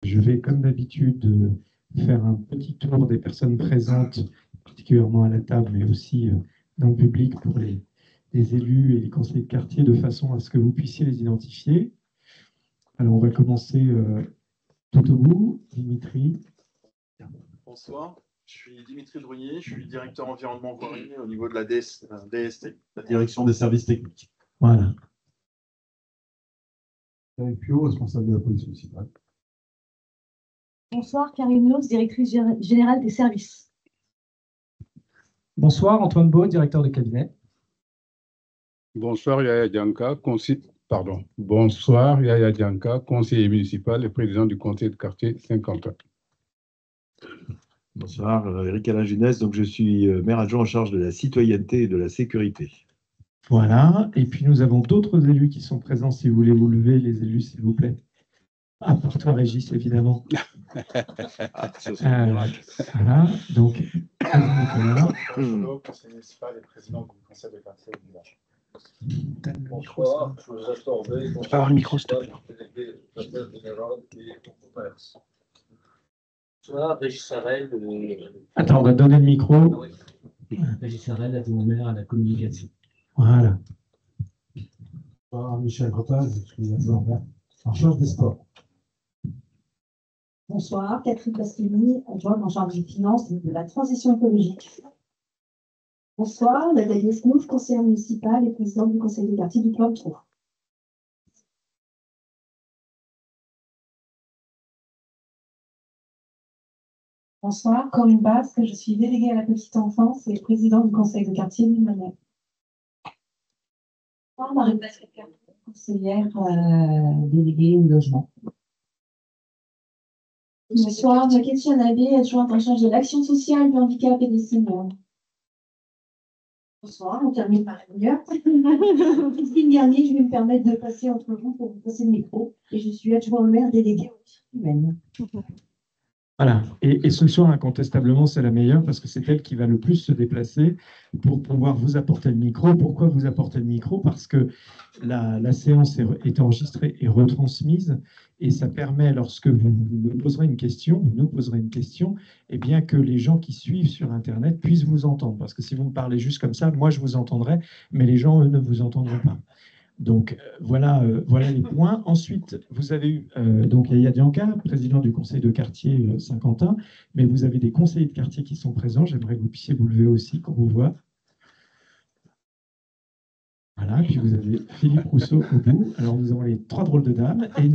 Je vais, comme d'habitude, faire un petit tour des personnes présentes, particulièrement à la table, mais aussi dans le public pour les élus et les conseillers de quartier, de façon à ce que vous puissiez les identifier. Alors, on va commencer tout au bout. Dimitri. Bonsoir, je suis Dimitri Brunier, je suis directeur environnement voirie au niveau de la DST, la direction des services techniques. Voilà. Eric Pio, responsable de la police municipale. Bonsoir, Karine Loos, directrice générale des services. Bonsoir, Antoine Beau, directeur de cabinet. Bonsoir, Yaya Dianka, Bonsoir, Yaya Dianka, conseiller municipal et président du conseil de quartier Saint-Quentin. Bonsoir, Eric Alain Junès, donc je suis maire adjoint en charge de la citoyenneté et de la sécurité. Voilà, et puis nous avons d'autres élus qui sont présents, si vous voulez vous lever, les élus, s'il vous plaît. À part toi, Régis, évidemment. Voilà, donc, Nicolas. Conseiller municipal et président du conseil de quartier. Bonsoir, je vous attends. Avoir le micro, s'il te plaît. Bonsoir, Régis Sarel. Attends, on va donner le micro. Ah oui. Régis Sarel, adjoint maire à la communication. Voilà. Bonsoir, Michel Gropaz, je suis adjoint en charge des sports. Bonsoir, Catherine Pasquini, adjointe en charge des finances et de la transition écologique. Bonsoir, Nathalie Esnouf, conseillère municipale et présidente du conseil de quartier du Plan de Trou. Bonsoir, Corinne Basque, je suis déléguée à la petite enfance et présidente du conseil de quartier du Manet. Bonsoir, Marie-Pascale Carton, conseillère déléguée au logement. Bonsoir, Jacqueline Chanabé, adjointe en charge de l'action sociale, du handicap et des seniors. Bonsoir, on termine par ailleurs. Christine Garnier, je vais me permettre de passer entre vous pour vous passer le micro. Et je suis adjoint au maire délégué aux ressources humaines. Voilà, et ce soir, incontestablement, c'est la meilleure parce que c'est elle qui va le plus se déplacer pour pouvoir vous apporter le micro. Pourquoi vous apporter le micro? Parce que la séance est enregistrée et retransmise et ça permet, lorsque vous me poserez une question, vous nous poserez une question, eh bien que les gens qui suivent sur Internet puissent vous entendre. Parce que si vous me parlez juste comme ça, moi je vous entendrai, mais les gens, eux, ne vous entendront pas. Donc, voilà les points. Ensuite, vous avez eu donc Yaya Dianka, président du conseil de quartier Saint-Quentin, mais vous avez des conseillers de quartier qui sont présents. J'aimerais que vous puissiez vous lever aussi, qu'on vous voit. Voilà, puis vous avez Philippe Rousseau au bout. Alors, nous avons les trois drôles de dames et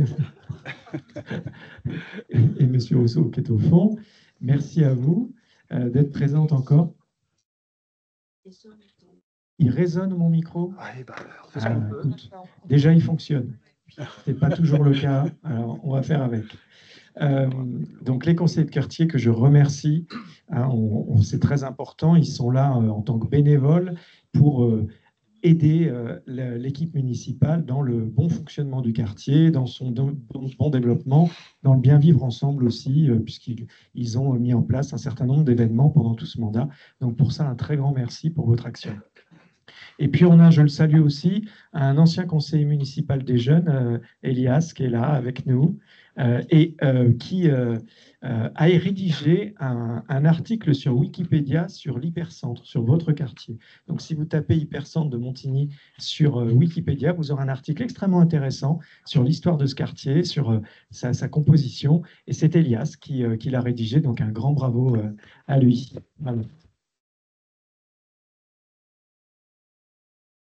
Monsieur Rousseau qui est au fond. Merci à vous d'être présente encore. Il résonne mon micro? Écoute, déjà, il fonctionne. Ce n'est pas toujours le cas, alors on va faire avec. Donc, les conseillers de quartier que je remercie, hein, c'est très important, ils sont là en tant que bénévoles pour aider l'équipe municipale dans le bon fonctionnement du quartier, dans son bon développement, dans le bien vivre ensemble aussi, puisqu'ils ont mis en place un certain nombre d'événements pendant tout ce mandat. Donc, pour ça, un très grand merci pour votre action. Et puis, on a, je le salue aussi, un ancien conseiller municipal des jeunes, Elias, qui est là avec nous, et qui a rédigé un article sur Wikipédia sur l'hypercentre, sur votre quartier. Donc, si vous tapez hypercentre de Montigny sur Wikipédia, vous aurez un article extrêmement intéressant sur l'histoire de ce quartier, sur sa composition. Et c'est Elias qui l'a rédigé, donc un grand bravo à lui. Voilà.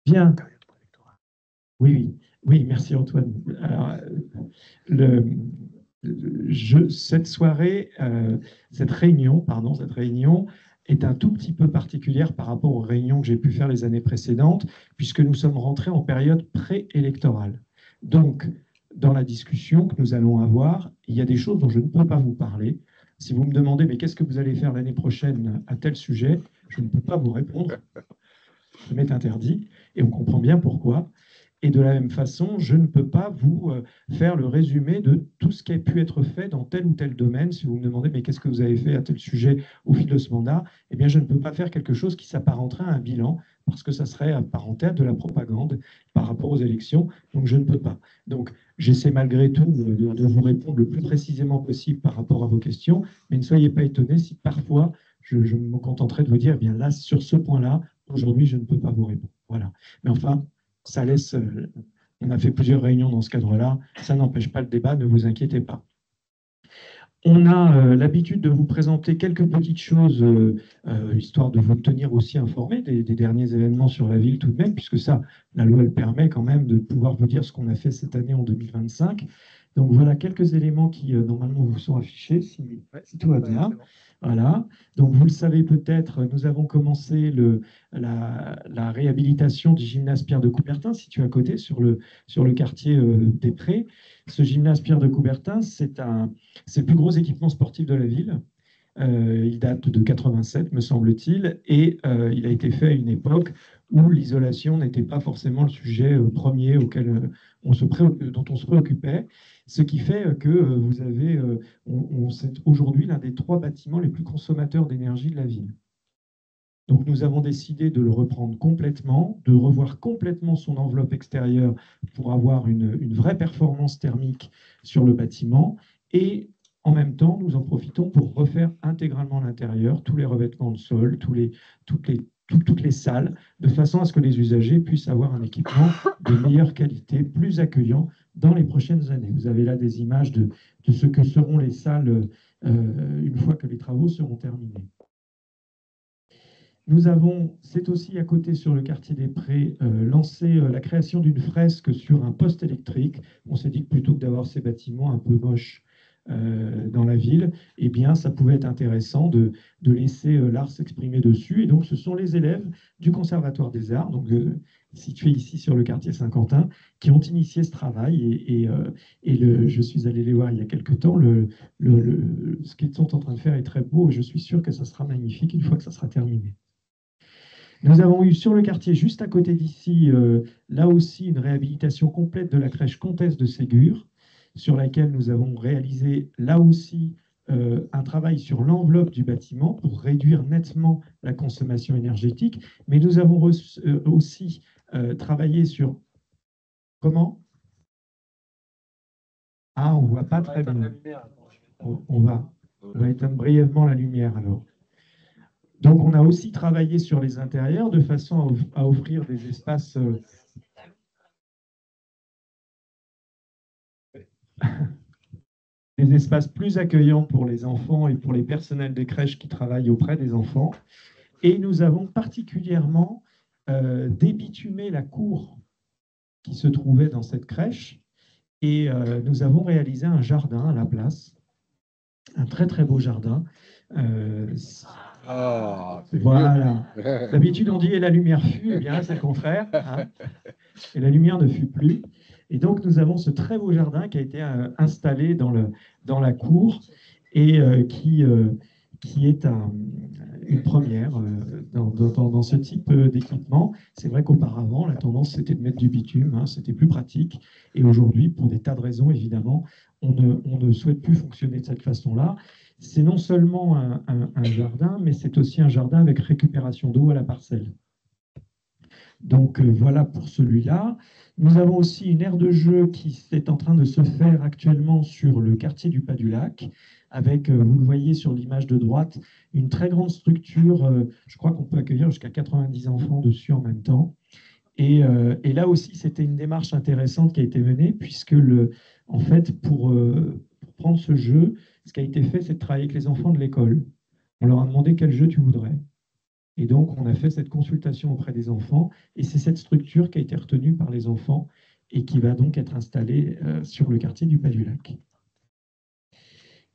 Bien. Oui, merci Antoine. Alors, cette réunion est un tout petit peu particulière par rapport aux réunions que j'ai pu faire les années précédentes, puisque nous sommes rentrés en période préélectorale. Donc, dans la discussion que nous allons avoir, il y a des choses dont je ne peux pas vous parler. Si vous me demandez, mais qu'est-ce que vous allez faire l'année prochaine à tel sujet, je ne peux pas vous répondre. Ça m'est interdit, et on comprend bien pourquoi. Et de la même façon, je ne peux pas vous faire le résumé de tout ce qui a pu être fait dans tel ou tel domaine. Si vous me demandez, mais qu'est-ce que vous avez fait à tel sujet au fil de ce mandat, eh bien, je ne peux pas faire quelque chose qui s'apparenterait à un bilan, parce que ça serait apparenté à de la propagande par rapport aux élections, donc je ne peux pas. Donc j'essaie malgré tout de vous répondre le plus précisément possible par rapport à vos questions, mais ne soyez pas étonnés si parfois je me contenterai de vous dire, eh bien là, sur ce point-là, aujourd'hui, je ne peux pas vous répondre. Voilà. Mais enfin, ça laisse... on a fait plusieurs réunions dans ce cadre-là, ça n'empêche pas le débat, ne vous inquiétez pas. On a l'habitude de vous présenter quelques petites choses, histoire de vous tenir aussi informés des derniers événements sur la ville tout de même, puisque ça, la loi elle permet quand même de pouvoir vous dire ce qu'on a fait cette année en 2025. Donc voilà quelques éléments qui normalement vous sont affichés, si tout va bien. Voilà. Donc vous le savez peut-être, nous avons commencé la réhabilitation du gymnase Pierre de Coubertin, situé à côté sur le quartier des Prés. Ce gymnase Pierre de Coubertin, c'est le plus gros équipement sportif de la ville. Il date de 87, me semble-t-il, et il a été fait à une époque où l'isolation n'était pas forcément le sujet premier dont on se préoccupait, ce qui fait que vous avez, c'est aujourd'hui l'un des 3 bâtiments les plus consommateurs d'énergie de la ville. Donc nous avons décidé de le reprendre complètement, de revoir complètement son enveloppe extérieure pour avoir une vraie performance thermique sur le bâtiment, et en même temps, nous en profitons pour refaire intégralement l'intérieur, tous les revêtements de sol, toutes les salles, de façon à ce que les usagers puissent avoir un équipement de meilleure qualité, plus accueillant dans les prochaines années. Vous avez là des images de ce que seront les salles une fois que les travaux seront terminés. Nous avons, c'est aussi à côté sur le quartier des Prés, lancé la création d'une fresque sur un poste électrique. On s'est dit que plutôt que d'avoir ces bâtiments un peu moches dans la ville, eh bien, ça pouvait être intéressant de laisser l'art s'exprimer dessus. Et donc, ce sont les élèves du Conservatoire des Arts, donc situés ici sur le quartier Saint-Quentin, qui ont initié ce travail. Je suis allé les voir il y a quelque temps. Ce qu'ils sont en train de faire est très beau, et je suis sûr que ça sera magnifique une fois que ça sera terminé. Nous avons eu sur le quartier, juste à côté d'ici, là aussi une réhabilitation complète de la crèche Comtesse de Ségur, sur laquelle nous avons réalisé là aussi un travail sur l'enveloppe du bâtiment pour réduire nettement la consommation énergétique. Mais nous avons aussi travaillé sur... Comment? Ah, on ne voit pas très bien. On va éteindre brièvement la lumière alors. Donc, on a aussi travaillé sur les intérieurs de façon à offrir des espaces plus accueillants pour les enfants et pour les personnels des crèches qui travaillent auprès des enfants. Et nous avons particulièrement débitumé la cour qui se trouvait dans cette crèche. Et nous avons réalisé un jardin à la place, un très très beau jardin. Voilà. D'habitude, on dit « et la lumière fut », eh bien là, c'est le contraire. Hein, et la lumière ne fut plus. Et donc, nous avons ce très beau jardin qui a été installé dans la cour et qui est une première dans ce type d'équipement. C'est vrai qu'auparavant, la tendance, c'était de mettre du bitume, hein, c'était plus pratique. Et aujourd'hui, pour des tas de raisons, évidemment, on ne souhaite plus fonctionner de cette façon-là. C'est non seulement un jardin, mais c'est aussi un jardin avec récupération d'eau à la parcelle. Donc voilà pour celui-là. Nous avons aussi une aire de jeu qui est en train de se faire actuellement sur le quartier du Pas du Lac, avec, vous le voyez sur l'image de droite, une très grande structure. Je crois qu'on peut accueillir jusqu'à 90 enfants dessus en même temps. Et là aussi, c'était une démarche intéressante qui a été menée, puisque en fait, pour prendre ce jeu, ce qui a été fait, c'est de travailler avec les enfants de l'école. On leur a demandé quel jeu tu voudrais. Et donc, on a fait cette consultation auprès des enfants, et c'est cette structure qui a été retenue par les enfants et qui va donc être installée sur le quartier du Pas du Lac.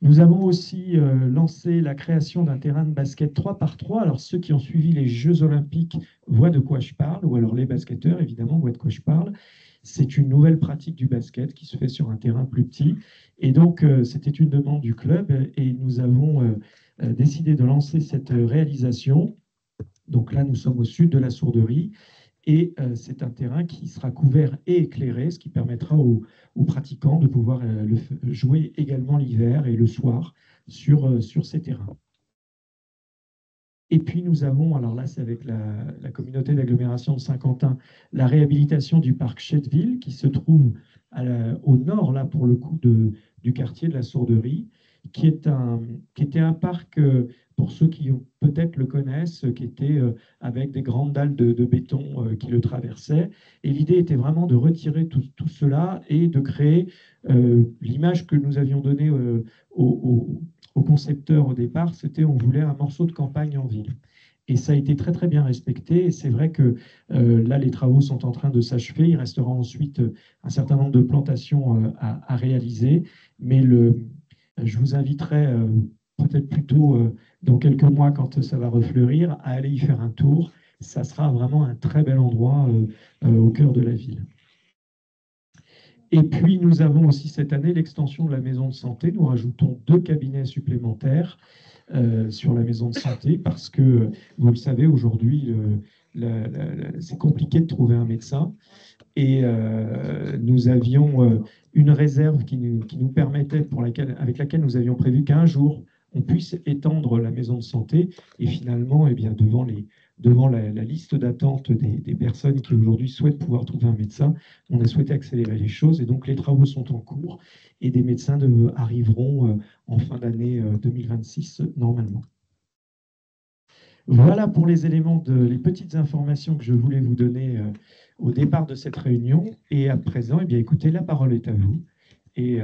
Nous avons aussi lancé la création d'un terrain de basket 3x3. Alors, ceux qui ont suivi les Jeux Olympiques voient de quoi je parle, ou alors les basketteurs, évidemment, voient de quoi je parle. C'est une nouvelle pratique du basket qui se fait sur un terrain plus petit. Et donc, c'était une demande du club, et nous avons décidé de lancer cette réalisation. Donc là, nous sommes au sud de la Sourderie, et c'est un terrain qui sera couvert et éclairé, ce qui permettra aux pratiquants de pouvoir jouer également l'hiver et le soir sur ces terrains. Et puis nous avons, alors là c'est avec la communauté d'agglomération de Saint-Quentin, la réhabilitation du parc Chetteville qui se trouve au nord, là pour le coup, du quartier de la Sourderie, qui était un parc, pour ceux qui peut-être le connaissent, qui était avec des grandes dalles de béton qui le traversaient. Et l'idée était vraiment de retirer tout cela et de créer l'image que nous avions donnée au concepteur au départ, c'était on voulait un morceau de campagne en ville. Et ça a été très très bien respecté. Et c'est vrai que là, les travaux sont en train de s'achever. Il restera ensuite un certain nombre de plantations à réaliser. Mais je vous inviterai peut-être plutôt dans quelques mois, quand ça va refleurir, à aller y faire un tour. Ça sera vraiment un très bel endroit au cœur de la ville. Et puis, nous avons aussi cette année l'extension de la maison de santé. Nous rajoutons 2 cabinets supplémentaires sur la maison de santé parce que, vous le savez, aujourd'hui, c'est compliqué de trouver un médecin. Et nous avions une réserve qui nous permettait, avec laquelle nous avions prévu qu'un jour, on puisse étendre la maison de santé. Et finalement, eh bien, devant la liste d'attente des personnes qui aujourd'hui souhaitent pouvoir trouver un médecin, on a souhaité accélérer les choses. Et donc, les travaux sont en cours et des médecins arriveront en fin d'année 2026, normalement. Voilà pour les éléments, les petites informations que je voulais vous donner au départ de cette réunion. Et à présent, eh bien, écoutez, la parole est à vous. Et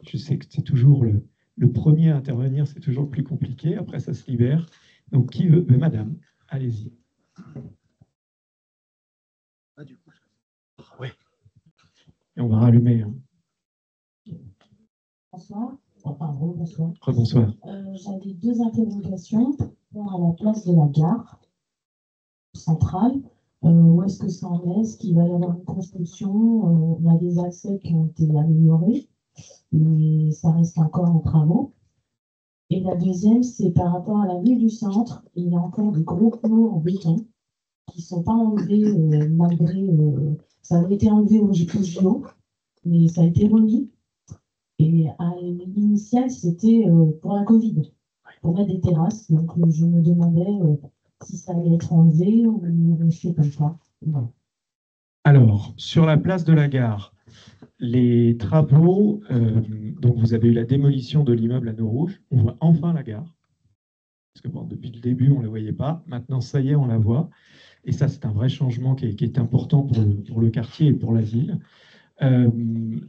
je sais que c'est toujours le premier à intervenir, c'est toujours le plus compliqué. Après, ça se libère. Donc, qui veut? Madame, allez-y. Ah, du coup, oui. Et on va rallumer. Hein. Bonsoir. Bonsoir. Rebonsoir. J'avais 2 interrogations à la place de la gare centrale. Où est-ce que ça en est? Est-ce qu'il va y avoir une construction? On a des accès qui ont été améliorés, mais ça reste encore en travaux. Et la deuxième, c'est par rapport à la vue du centre. Il y a encore des gros plots en béton qui ne sont pas enlevés malgré... ça avait été enlevé au JO, mais ça a été remis. Et à l'initial, c'était pour la Covid, pour mettre des terrasses. Donc, je me demandais si ça allait être enlevé ou resté comme ça. Voilà. Alors, sur la place de la gare, les travaux, donc vous avez eu la démolition de l'immeuble à Nord Rouge. On voit enfin la gare. Parce que bon, depuis le début, on ne la voyait pas. Maintenant, ça y est, on la voit. Et ça, c'est un vrai changement qui est important pour le quartier et pour la ville.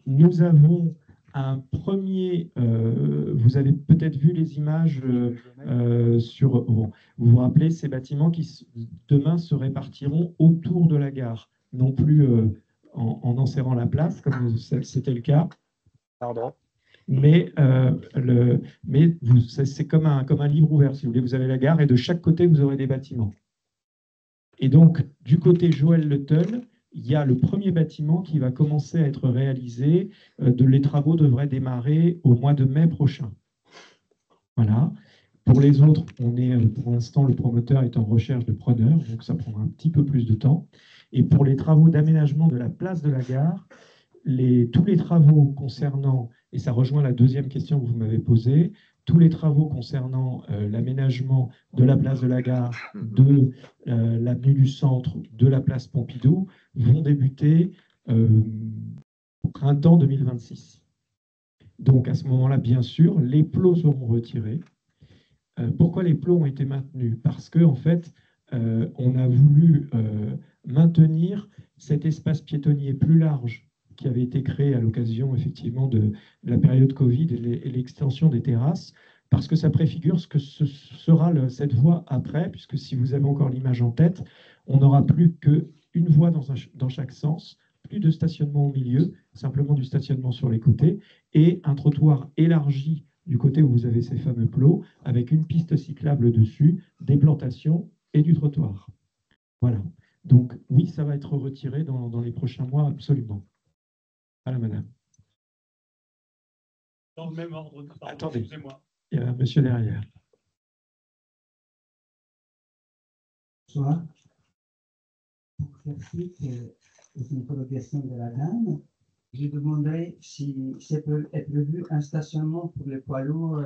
Nous avons un premier, vous avez peut-être vu les images sur, bon, vous vous rappelez, ces bâtiments qui demain se répartiront autour de la gare, non plus en enserrant la place, comme c'était le cas. Pardon. Mais, c'est comme un livre ouvert, si vous voulez. Vous avez la gare et de chaque côté, vous aurez des bâtiments. Et donc, du côté Joël Le Teul, il y a le premier bâtiment qui va commencer à être réalisé. Les travaux devraient démarrer au mois de mai prochain. Voilà. Pour les autres, pour l'instant, le promoteur est en recherche de preneurs, donc ça prendra un petit peu plus de temps. Et pour les travaux d'aménagement de la place de la gare, tous les travaux concernant, et ça rejoint la deuxième question que vous m'avez posée, tous les travaux concernant l'aménagement de la place de la gare, de l'avenue du Centre, de la place Pompidou, vont débuter au printemps 2026. Donc à ce moment-là, bien sûr, les plots seront retirés. Pourquoi les plots ont été maintenus? Parce qu'en fait, on a voulu maintenir cet espace piétonnier plus large qui avait été créé à l'occasion effectivement de la période Covid et l'extension des terrasses, parce que ça préfigure ce que sera cette voie après, puisque si vous avez encore l'image en tête, on n'aura plus qu'une voie dans chaque sens, plus de stationnement au milieu, simplement du stationnement sur les côtés, et un trottoir élargi du côté où vous avez ces fameux plots, avec une piste cyclable dessus, des plantations et du trottoir. Voilà. Donc oui, ça va être retiré dans les prochains mois, absolument. Voilà, madame. Dans le même ordre. Attendez, excusez-moi. Il y a un monsieur derrière. Bonsoir. Pour faire suite aux interrogations de la dame, je demanderais si est prévu un stationnement pour les poids lourds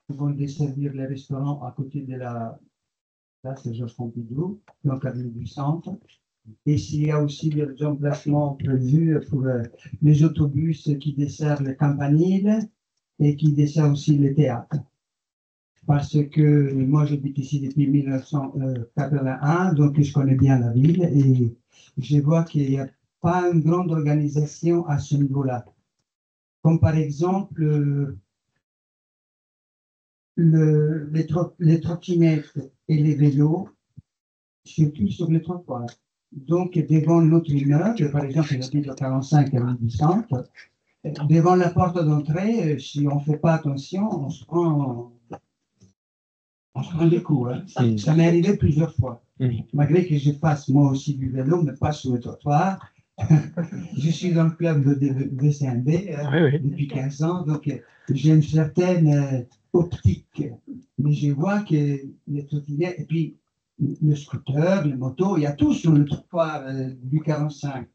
qui vont desservir les restaurants à côté de la là c'est Georges Pompidou, donc avenue du Centre. Et s'il y a aussi des emplacements prévus pour les autobus qui desservent le Campanile et qui desservent aussi le théâtre. Parce que moi j'habite ici depuis 1981, donc je connais bien la ville et je vois qu'il n'y a pas une grande organisation à ce niveau-là. Comme par exemple les trottinettes et les vélos, surtout sur les trottoirs. Donc, devant notre immeuble, par exemple, j'habite au 45 avenue du Centre, devant la porte d'entrée, si on ne fait pas attention, on se prend des coups. Hein. Ça m'est arrivé plusieurs fois. Malgré que je fasse moi aussi du vélo, mais pas sur le trottoir. Je suis dans le club de VCNB depuis 15 ans, donc j'ai une certaine optique. Mais je vois que les trottinettes, et puis le scooter, les motos, il y a tout sur le trottoir du 45.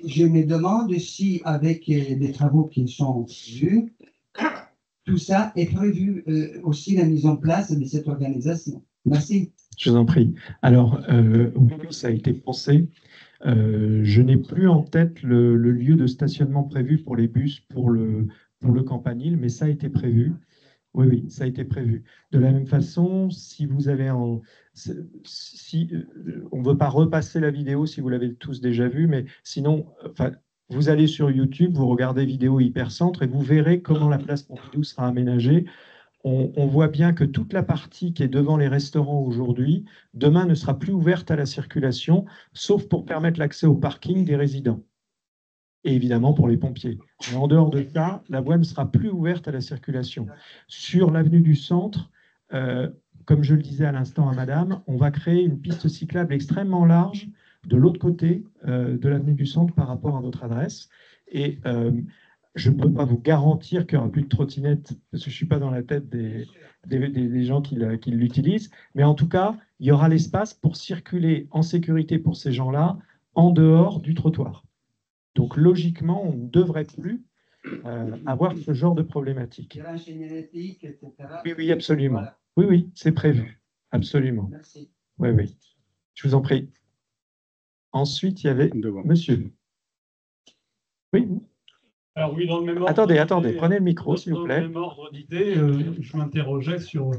Je me demande si, avec les travaux qui sont prévus, tout ça est prévu aussi la mise en place de cette organisation. Merci. Je vous en prie. Alors, oui, ça a été pensé. Je n'ai plus en tête le lieu de stationnement prévu pour les bus pour le Campanile, mais ça a été prévu. Oui, oui, ça a été prévu. De la même façon, si vous avez on ne veut pas repasser la vidéo si vous l'avez tous déjà vue, mais sinon, vous allez sur YouTube, vous regardez vidéo Hypercentre et vous verrez comment la place Pompidou sera aménagée. On voit bien que toute la partie qui est devant les restaurants aujourd'hui, demain ne sera plus ouverte à la circulation, sauf pour permettre l'accès au parking des résidents. Et évidemment pour les pompiers. Mais en dehors de ça, la voie ne sera plus ouverte à la circulation. Sur l'avenue du Centre, comme je le disais à l'instant à madame, on va créer une piste cyclable extrêmement large de l'autre côté de l'avenue du Centre par rapport à votre adresse. Et je ne peux pas vous garantir qu'il n'y aura plus de trottinettes, parce que je ne suis pas dans la tête des gens qui l'utilisent, mais en tout cas, il y aura l'espace pour circuler en sécurité pour ces gens-là en dehors du trottoir. Donc logiquement, on ne devrait plus avoir ce genre de problématique. Génétique, etc. Oui, oui, absolument. Voilà. Oui, oui, c'est prévu. Absolument. Merci. Oui, oui. Je vous en prie. Ensuite, il y avait monsieur. Oui. Alors oui, dans le même ordre. Attendez, prenez le micro, s'il vous plaît. Dans le même ordre d'idée, je m'interrogeais sur.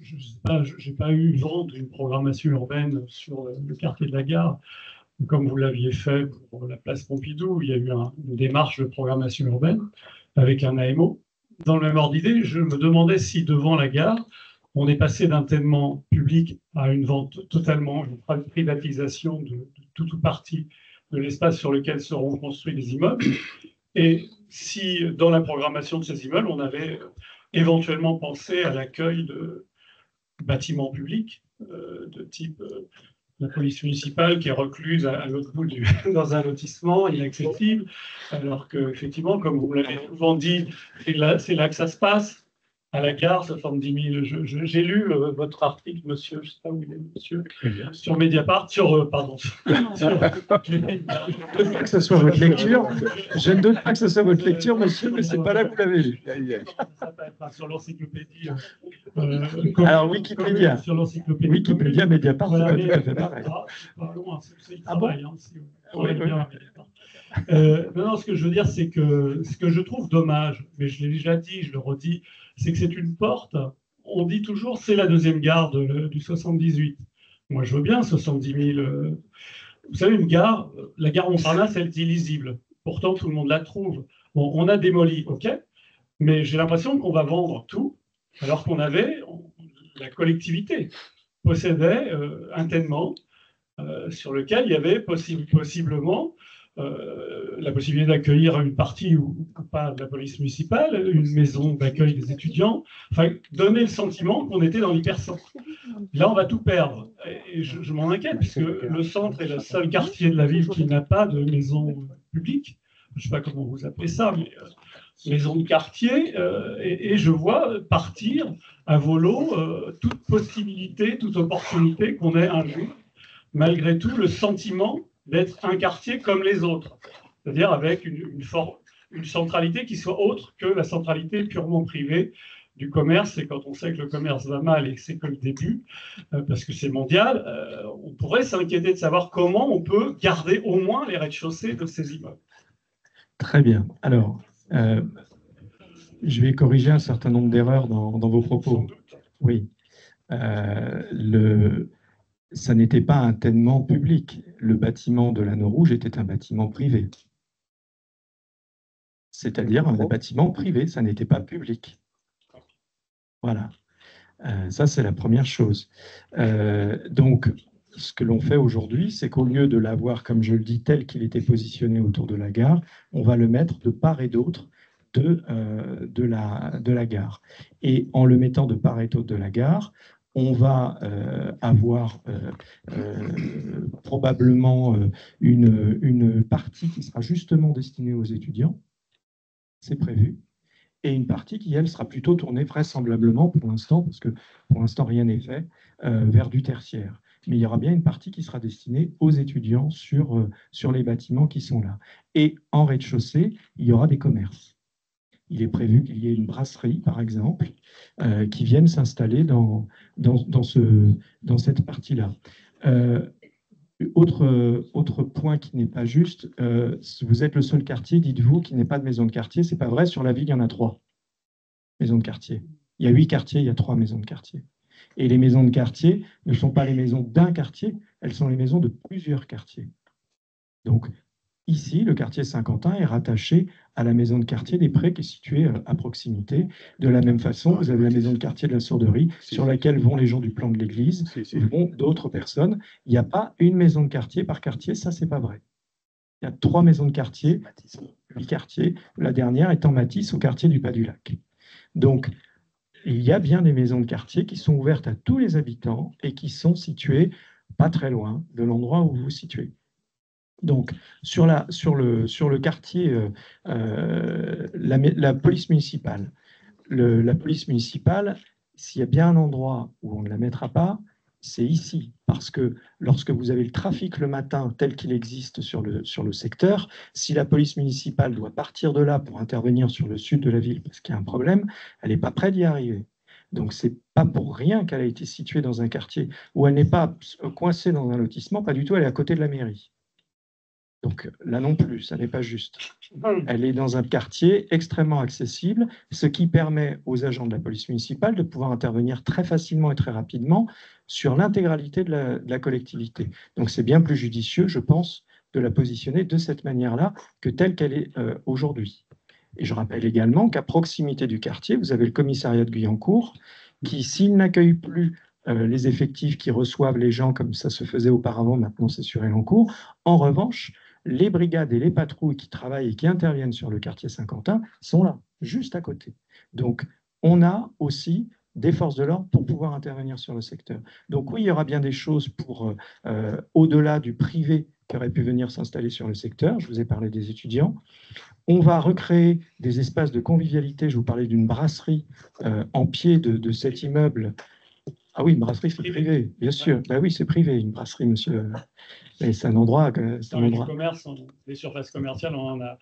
Je sais pas, j'ai pas eu vent d'une programmation urbaine sur le quartier de la Gare, comme vous l'aviez fait pour la place Pompidou. Il y a eu une démarche de programmation urbaine avec un AMO. Dans le même ordre d'idée, je me demandais si devant la gare, on est passé d'un ténement public à une vente totalement, une privatisation de tout ou partie de l'espace sur lequel seront construits les immeubles. Et si, dans la programmation de ces immeubles, on avait éventuellement pensé à l'accueil de bâtiments publics de type la police municipale qui est recluse à l'autre bout dans un lotissement inaccessible, alors qu'effectivement, comme vous l'avez souvent dit, c'est là que ça se passe. À la gare, 70 000. J'ai lu votre article, monsieur, je ne sais pas où il est, monsieur, sur Mediapart, pardon. Je ne doute pas que ce soit votre lecture. Je ne doute pas que ce soit votre lecture, monsieur, mais ce n'est pas là que vous l'avez lu. Ça peut être sur l'encyclopédie. Alors, Wikipédia. Sur l'encyclopédie. Wikipédia, Mediapart, voilà, c'est pareil. Pas loin, c'est pareil. Bon non, ce que je veux dire, c'est que ce que je trouve dommage, mais je l'ai déjà dit, je le redis, c'est que c'est une porte. On dit toujours c'est la deuxième gare du 78. Moi, je veux bien 70 000. Vous savez, une gare, la gare Montparnasse, elle est illisible. Pourtant, tout le monde la trouve. Bon, on a démoli, ok, mais j'ai l'impression qu'on va vendre tout, alors qu'on avait la collectivité possédait un ténement sur lequel il y avait possiblement la possibilité d'accueillir une partie ou pas de la police municipale, une maison d'accueil des étudiants, enfin, donner le sentiment qu'on était dans l'hypercentre. Là, on va tout perdre. Et je m'en inquiète, puisque le centre est le seul quartier de la ville qui n'a pas de maison publique. Je ne sais pas comment vous appelez ça, mais maison de quartier. Et je vois partir à volo toute possibilité, toute opportunité qu'on ait un jour, malgré tout, le sentiment d'être un quartier comme les autres, c'est-à-dire avec une centralité qui soit autre que la centralité purement privée du commerce, et quand on sait que le commerce va mal et que c'est que le début, parce que c'est mondial, on pourrait s'inquiéter de savoir comment on peut garder au moins les rez-de-chaussée de ces immeubles. Très bien. Alors, je vais corriger un certain nombre d'erreurs dans vos propos. Oui. Ça n'était pas un ténement public. Le bâtiment de l'Anneau Rouge était un bâtiment privé. C'est-à-dire un bâtiment privé, ça n'était pas public. Voilà. Ça, c'est la première chose. Donc, ce que l'on fait aujourd'hui, c'est qu'au lieu de l'avoir, comme je le dis, tel qu'il était positionné autour de la gare, on va le mettre de part et d'autre de la gare. Et en le mettant de part et d'autre de la gare, on va avoir probablement une partie qui sera justement destinée aux étudiants, c'est prévu, et une partie qui, elle, sera plutôt tournée vraisemblablement pour l'instant, parce que pour l'instant rien n'est fait, vers du tertiaire. Mais il y aura bien une partie qui sera destinée aux étudiants sur les bâtiments qui sont là. Et en rez-de-chaussée, il y aura des commerces. Il est prévu qu'il y ait une brasserie, par exemple, qui vienne s'installer dans cette partie-là. Autre point qui n'est pas juste, vous êtes le seul quartier, dites-vous, qui n'est pas de maison de quartier. Ce n'est pas vrai, sur la ville, il y en a 3 maisons de quartier. Il y a 8 quartiers, il y a 3 maisons de quartier. Et les maisons de quartier ne sont pas les maisons d'un quartier, elles sont les maisons de plusieurs quartiers. Donc, ici, le quartier Saint-Quentin est rattaché à la maison de quartier des Prés qui est située à proximité. De la même façon, vous avez la maison de quartier de la Sourderie sur laquelle vont les gens du plan de l'église, vont d'autres personnes. Il n'y a pas une maison de quartier par quartier, ça, c'est pas vrai. Il y a 3 maisons de quartier, 8 quartiers, la dernière étant Matisse au quartier du Pas-du-Lac. Donc, il y a bien des maisons de quartier qui sont ouvertes à tous les habitants et qui sont situées pas très loin de l'endroit où vous vous situez. Donc, sur le quartier, la police municipale. La police municipale, s'il y a bien un endroit où on ne la mettra pas, c'est ici. Parce que lorsque vous avez le trafic le matin tel qu'il existe sur le secteur, si la police municipale doit partir de là pour intervenir sur le sud de la ville parce qu'il y a un problème, elle n'est pas prête d'y arriver. Donc, ce n'est pas pour rien qu'elle a été située dans un quartier où elle n'est pas coincée dans un lotissement, pas du tout, elle est à côté de la mairie. Donc là non plus, ça n'est pas juste. Elle est dans un quartier extrêmement accessible, ce qui permet aux agents de la police municipale de pouvoir intervenir très facilement et très rapidement sur l'intégralité de la collectivité. Donc c'est bien plus judicieux, je pense, de la positionner de cette manière-là que telle qu'elle est aujourd'hui. Et je rappelle également qu'à proximité du quartier, vous avez le commissariat de Guyancourt qui, s'il n'accueille plus les effectifs qui reçoivent les gens comme ça se faisait auparavant, maintenant c'est sur Elancourt, en revanche, les brigades et les patrouilles qui travaillent et qui interviennent sur le quartier Saint-Quentin sont là, juste à côté. Donc, on a aussi des forces de l'ordre pour pouvoir intervenir sur le secteur. Donc oui, il y aura bien des choses pour, au-delà du privé qui aurait pu venir s'installer sur le secteur. Je vous ai parlé des étudiants. On va recréer des espaces de convivialité. Je vous parlais d'une brasserie en pied de cet immeuble. Ah oui, une brasserie, c'est privé, bien sûr. Ben oui, c'est privé, une brasserie, monsieur. Mais c'est un endroit... Dans les commerces, les surfaces commerciales, on en a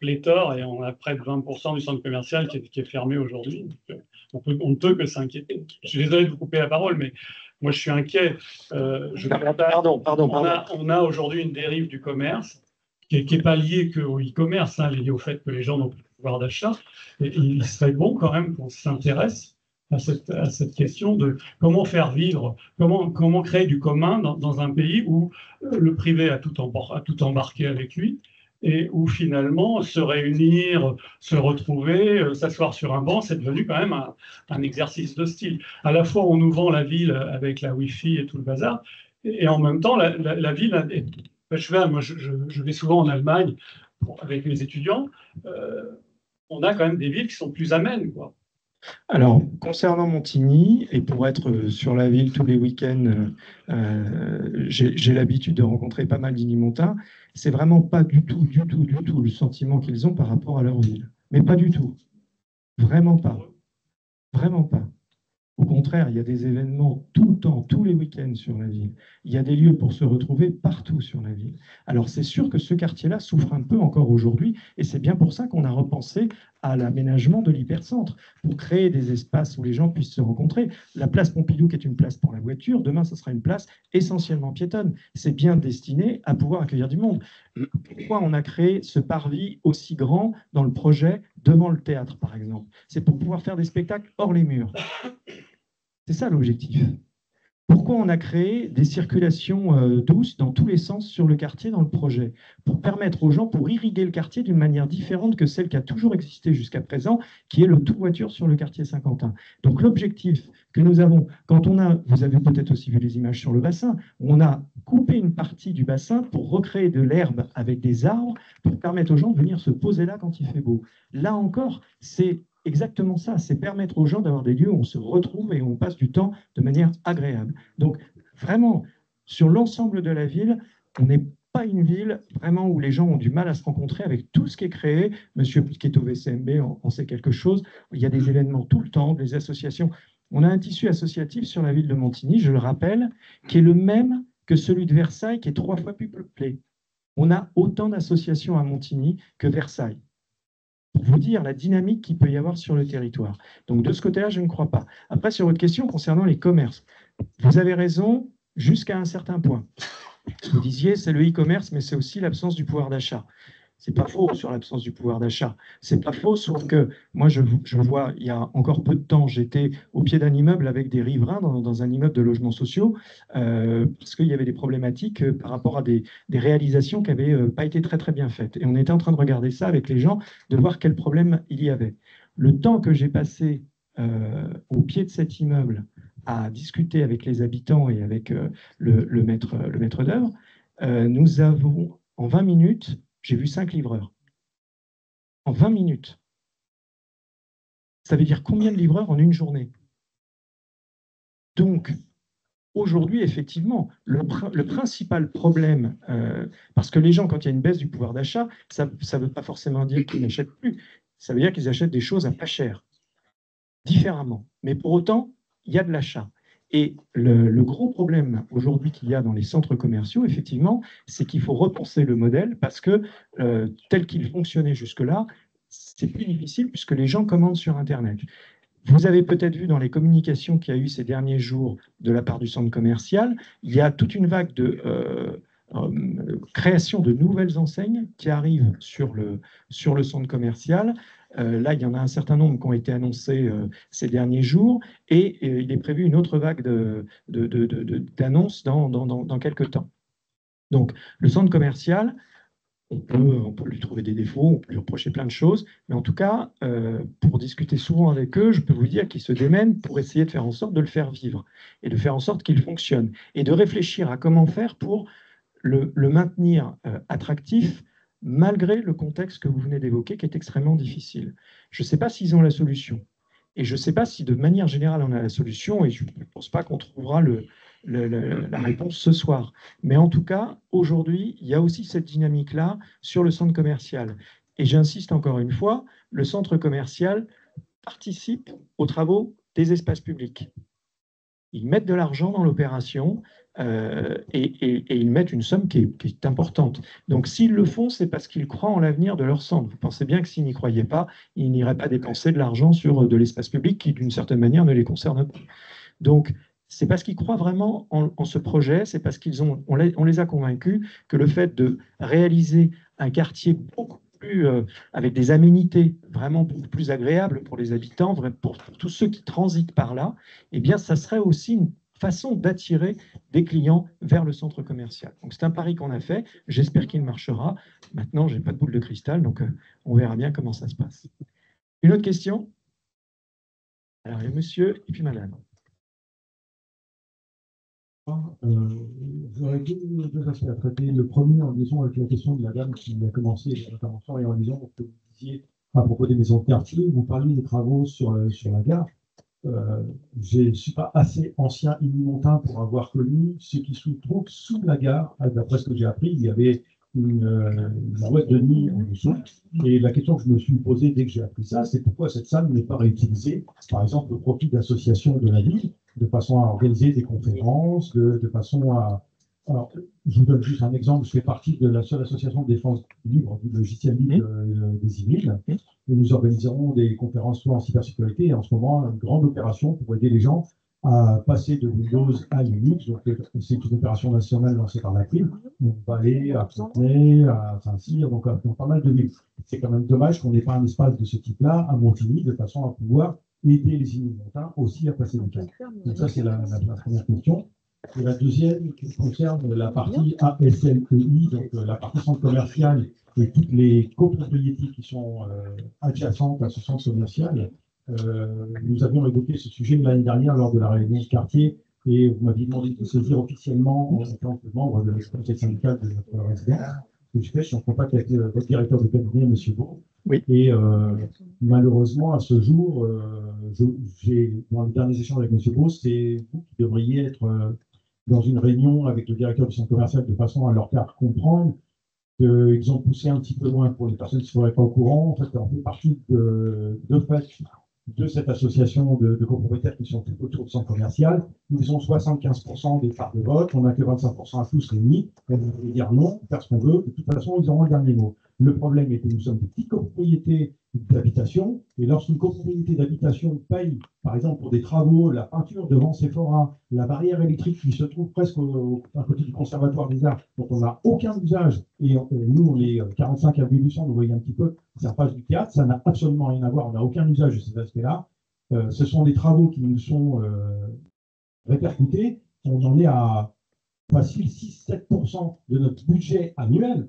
pléthore et on a près de 20% du centre commercial qui est fermé aujourd'hui. On ne peut que s'inquiéter. Je suis désolé de vous couper la parole, mais moi, je suis inquiet. On a aujourd'hui une dérive du commerce qui n'est pas liée qu'au e-commerce, elle est liée au fait que les gens n'ont plus de pouvoir d'achat. Et il serait bon quand même qu'on s'intéresse à cette question de comment faire vivre, comment créer du commun dans un pays où le privé a tout embarqué avec lui et où finalement se réunir, se retrouver, s'asseoir sur un banc, c'est devenu quand même un exercice de style. À la fois, on nous vend la ville avec la Wi-Fi et tout le bazar, et en même temps, la ville... je vais souvent en Allemagne avec mes étudiants, on a quand même des villes qui sont plus amènes, quoi. Alors, concernant Montigny, et pour être sur la ville tous les week-ends, j'ai l'habitude de rencontrer pas mal d'Ignimontains, c'est vraiment pas du tout le sentiment qu'ils ont par rapport à leur ville. Mais pas du tout. Vraiment pas. Vraiment pas. Au contraire, il y a des événements tout le temps, tous les week-ends sur la ville. Il y a des lieux pour se retrouver partout sur la ville. Alors, c'est sûr que ce quartier-là souffre un peu encore aujourd'hui, et c'est bien pour ça qu'on a repensé à l'aménagement de l'hypercentre pour créer des espaces où les gens puissent se rencontrer. La place Pompidou, qui est une place pour la voiture, demain, ce sera une place essentiellement piétonne. C'est bien destiné à pouvoir accueillir du monde. Pourquoi on a créé ce parvis aussi grand dans le projet devant le théâtre, par exemple? C'est pour pouvoir faire des spectacles hors les murs. C'est ça l'objectif. Pourquoi on a créé des circulations douces dans tous les sens sur le quartier dans le projet? Pour permettre aux gens, pour irriguer le quartier d'une manière différente que celle qui a toujours existé jusqu'à présent, qui est le tout-voiture sur le quartier Saint-Quentin. Donc l'objectif que nous avons, quand on a, vous avez peut-être aussi vu les images sur le bassin, on a coupé une partie du bassin pour recréer de l'herbe avec des arbres, pour permettre aux gens de venir se poser là quand il fait beau. Là encore, c'est exactement ça, c'est permettre aux gens d'avoir des lieux où on se retrouve et où on passe du temps de manière agréable. Donc, vraiment, sur l'ensemble de la ville, on n'est pas une ville vraiment où les gens ont du mal à se rencontrer avec tout ce qui est créé. Monsieur qui est au VCMB en sait quelque chose. Il y a des événements tout le temps, des associations. On a un tissu associatif sur la ville de Montigny, je le rappelle, qui est le même que celui de Versailles, qui est 3 fois plus peuplé. On a autant d'associations à Montigny que Versailles. Pour vous dire la dynamique qu'il peut y avoir sur le territoire. Donc de ce côté-là, je ne crois pas. Après, sur votre question concernant les commerces, vous avez raison jusqu'à un certain point. Vous disiez, c'est le e-commerce, mais c'est aussi l'absence du pouvoir d'achat. C'est pas faux sur l'absence du pouvoir d'achat. C'est pas faux, sauf que moi, je vois, il y a encore peu de temps, j'étais au pied d'un immeuble avec des riverains dans un immeuble de logements sociaux, parce qu'il y avait des problématiques par rapport à des réalisations qui n'avaient pas été très, très bien faites. Et on était en train de regarder ça avec les gens, de voir quels problèmes il y avait. Le temps que j'ai passé au pied de cet immeuble à discuter avec les habitants et avec le maître d'œuvre, nous avons, en 20 minutes, j'ai vu 5 livreurs. En 20 minutes. Ça veut dire combien de livreurs en une journée? Donc, aujourd'hui, effectivement, le principal problème, parce que les gens, quand il y a une baisse du pouvoir d'achat, ça ne veut pas forcément dire qu'ils n'achètent plus. Ça veut dire qu'ils achètent des choses à pas cher, différemment. Mais pour autant, il y a de l'achat. Et le gros problème aujourd'hui qu'il y a dans les centres commerciaux, effectivement, c'est qu'il faut repenser le modèle parce que tel qu'il fonctionnait jusque-là, c'est plus difficile puisque les gens commandent sur Internet. Vous avez peut-être vu dans les communications qu'il y a eu ces derniers jours de la part du centre commercial, il y a toute une vague de création de nouvelles enseignes qui arrivent sur le centre commercial. Là, il y en a un certain nombre qui ont été annoncés ces derniers jours et il est prévu une autre vague d'annonces dans quelques temps. Donc, le centre commercial, on peut lui trouver des défauts, on peut lui reprocher plein de choses, mais en tout cas, pour discuter souvent avec eux, je peux vous dire qu'ils se démènent pour essayer de faire en sorte de le faire vivre et de faire en sorte qu'il fonctionne et de réfléchir à comment faire pour le maintenir attractif malgré le contexte que vous venez d'évoquer, qui est extrêmement difficile. Je ne sais pas s'ils ont la solution. Et je ne sais pas si, de manière générale, on a la solution, et je ne pense pas qu'on trouvera la réponse ce soir. Mais en tout cas, aujourd'hui, il y a aussi cette dynamique-là sur le centre commercial. Et j'insiste encore une fois, le centre commercial participe aux travaux des espaces publics. Ils mettent de l'argent dans l'opération et ils mettent une somme qui est importante. Donc, s'ils le font, c'est parce qu'ils croient en l'avenir de leur centre. Vous pensez bien que s'ils n'y croyaient pas, ils n'iraient pas dépenser de l'argent sur de l'espace public qui, d'une certaine manière, ne les concerne pas. Donc, c'est parce qu'ils croient vraiment en ce projet, c'est parce on les a convaincus que le fait de réaliser un quartier beaucoup plus, avec des aménités vraiment beaucoup plus agréables pour les habitants, pour tous ceux qui transitent par là, eh bien, ça serait aussi une façon d'attirer des clients vers le centre commercial. Donc, c'est un pari qu'on a fait. J'espère qu'il marchera. Maintenant, je n'ai pas de boule de cristal, donc on verra bien comment ça se passe. Une autre question? Alors, il y a monsieur et puis madame. J'aurais deux aspects à traiter. Le premier, en liaison avec la question de la dame qui a commencé l'intervention et en liaison avec ce que vous disiez à propos des maisons de quartier, vous parliez des travaux sur la gare. Je ne suis pas assez ancien Illy-Montain pour avoir connu ce qui se trouve sous la gare. D'après ce que j'ai appris, il y avait une boîte de nuit en dessous. Et la question que je me suis posée dès que j'ai appris ça, c'est pourquoi cette salle n'est pas réutilisée, par exemple, au profit d'associations de la ville, de façon à organiser des conférences, de façon à Alors, je vous donne juste un exemple. Je fais partie de la seule association de défense libre du logiciel libre des emails. Et nous organiserons des conférences soit en cybersécurité et en ce moment, une grande opération pour aider les gens à passer de Windows à Linux. Donc, c'est une opération nationale lancée par la CNIL. On va aller à Fontenay, à Saint-Cyr, donc dans pas mal de villes. C'est quand même dommage qu'on n'ait pas un espace de ce type-là à Montigny, de façon à pouvoir aider les Illuminatins aussi à passer le cap. Donc ça, c'est la première question. Et la deuxième qui concerne la partie ASLEI, donc la partie centre commercial et toutes les copropriétés qui sont adjacentes à ce centre commercial. Nous avions évoqué ce sujet l'année dernière lors de la réunion de quartier et vous m'aviez demandé de saisir officiellement en tant que membre de la comité syndical de notre résidence. Je suis en contact avec votre directeur de cabinet, M. Beau. Oui. Et malheureusement, à ce jour, dans les derniers échanges avec M. Beau, c'est vous qui devriez être dans une réunion avec le directeur du centre commercial de façon à leur faire comprendre qu'ils ont poussé un petit peu loin pour les personnes qui ne seraient pas au courant. En fait, on fait partie de cette association de copropriétaires qui sont tout autour du centre commercial. Ils ont 75% des parts de vote, on n'a que 25% à tous réunis. On veut dire non, faire ce qu'on veut. De toute façon, ils auront le dernier mot. Le problème est que nous sommes des petites copropriétés d'habitation, et lorsqu'une copropriété d'habitation paye, par exemple pour des travaux, la peinture devant Sephora, la barrière électrique qui se trouve presque à côté du Conservatoire des Arts, dont on n'a aucun usage, et nous on est 45 à 800, vous voyez un petit peu, ça passe du théâtre, ça n'a absolument rien à voir, on n'a aucun usage de ces aspects-là. Ce sont des travaux qui nous sont répercutés, on en est à facile 6-7% de notre budget annuel,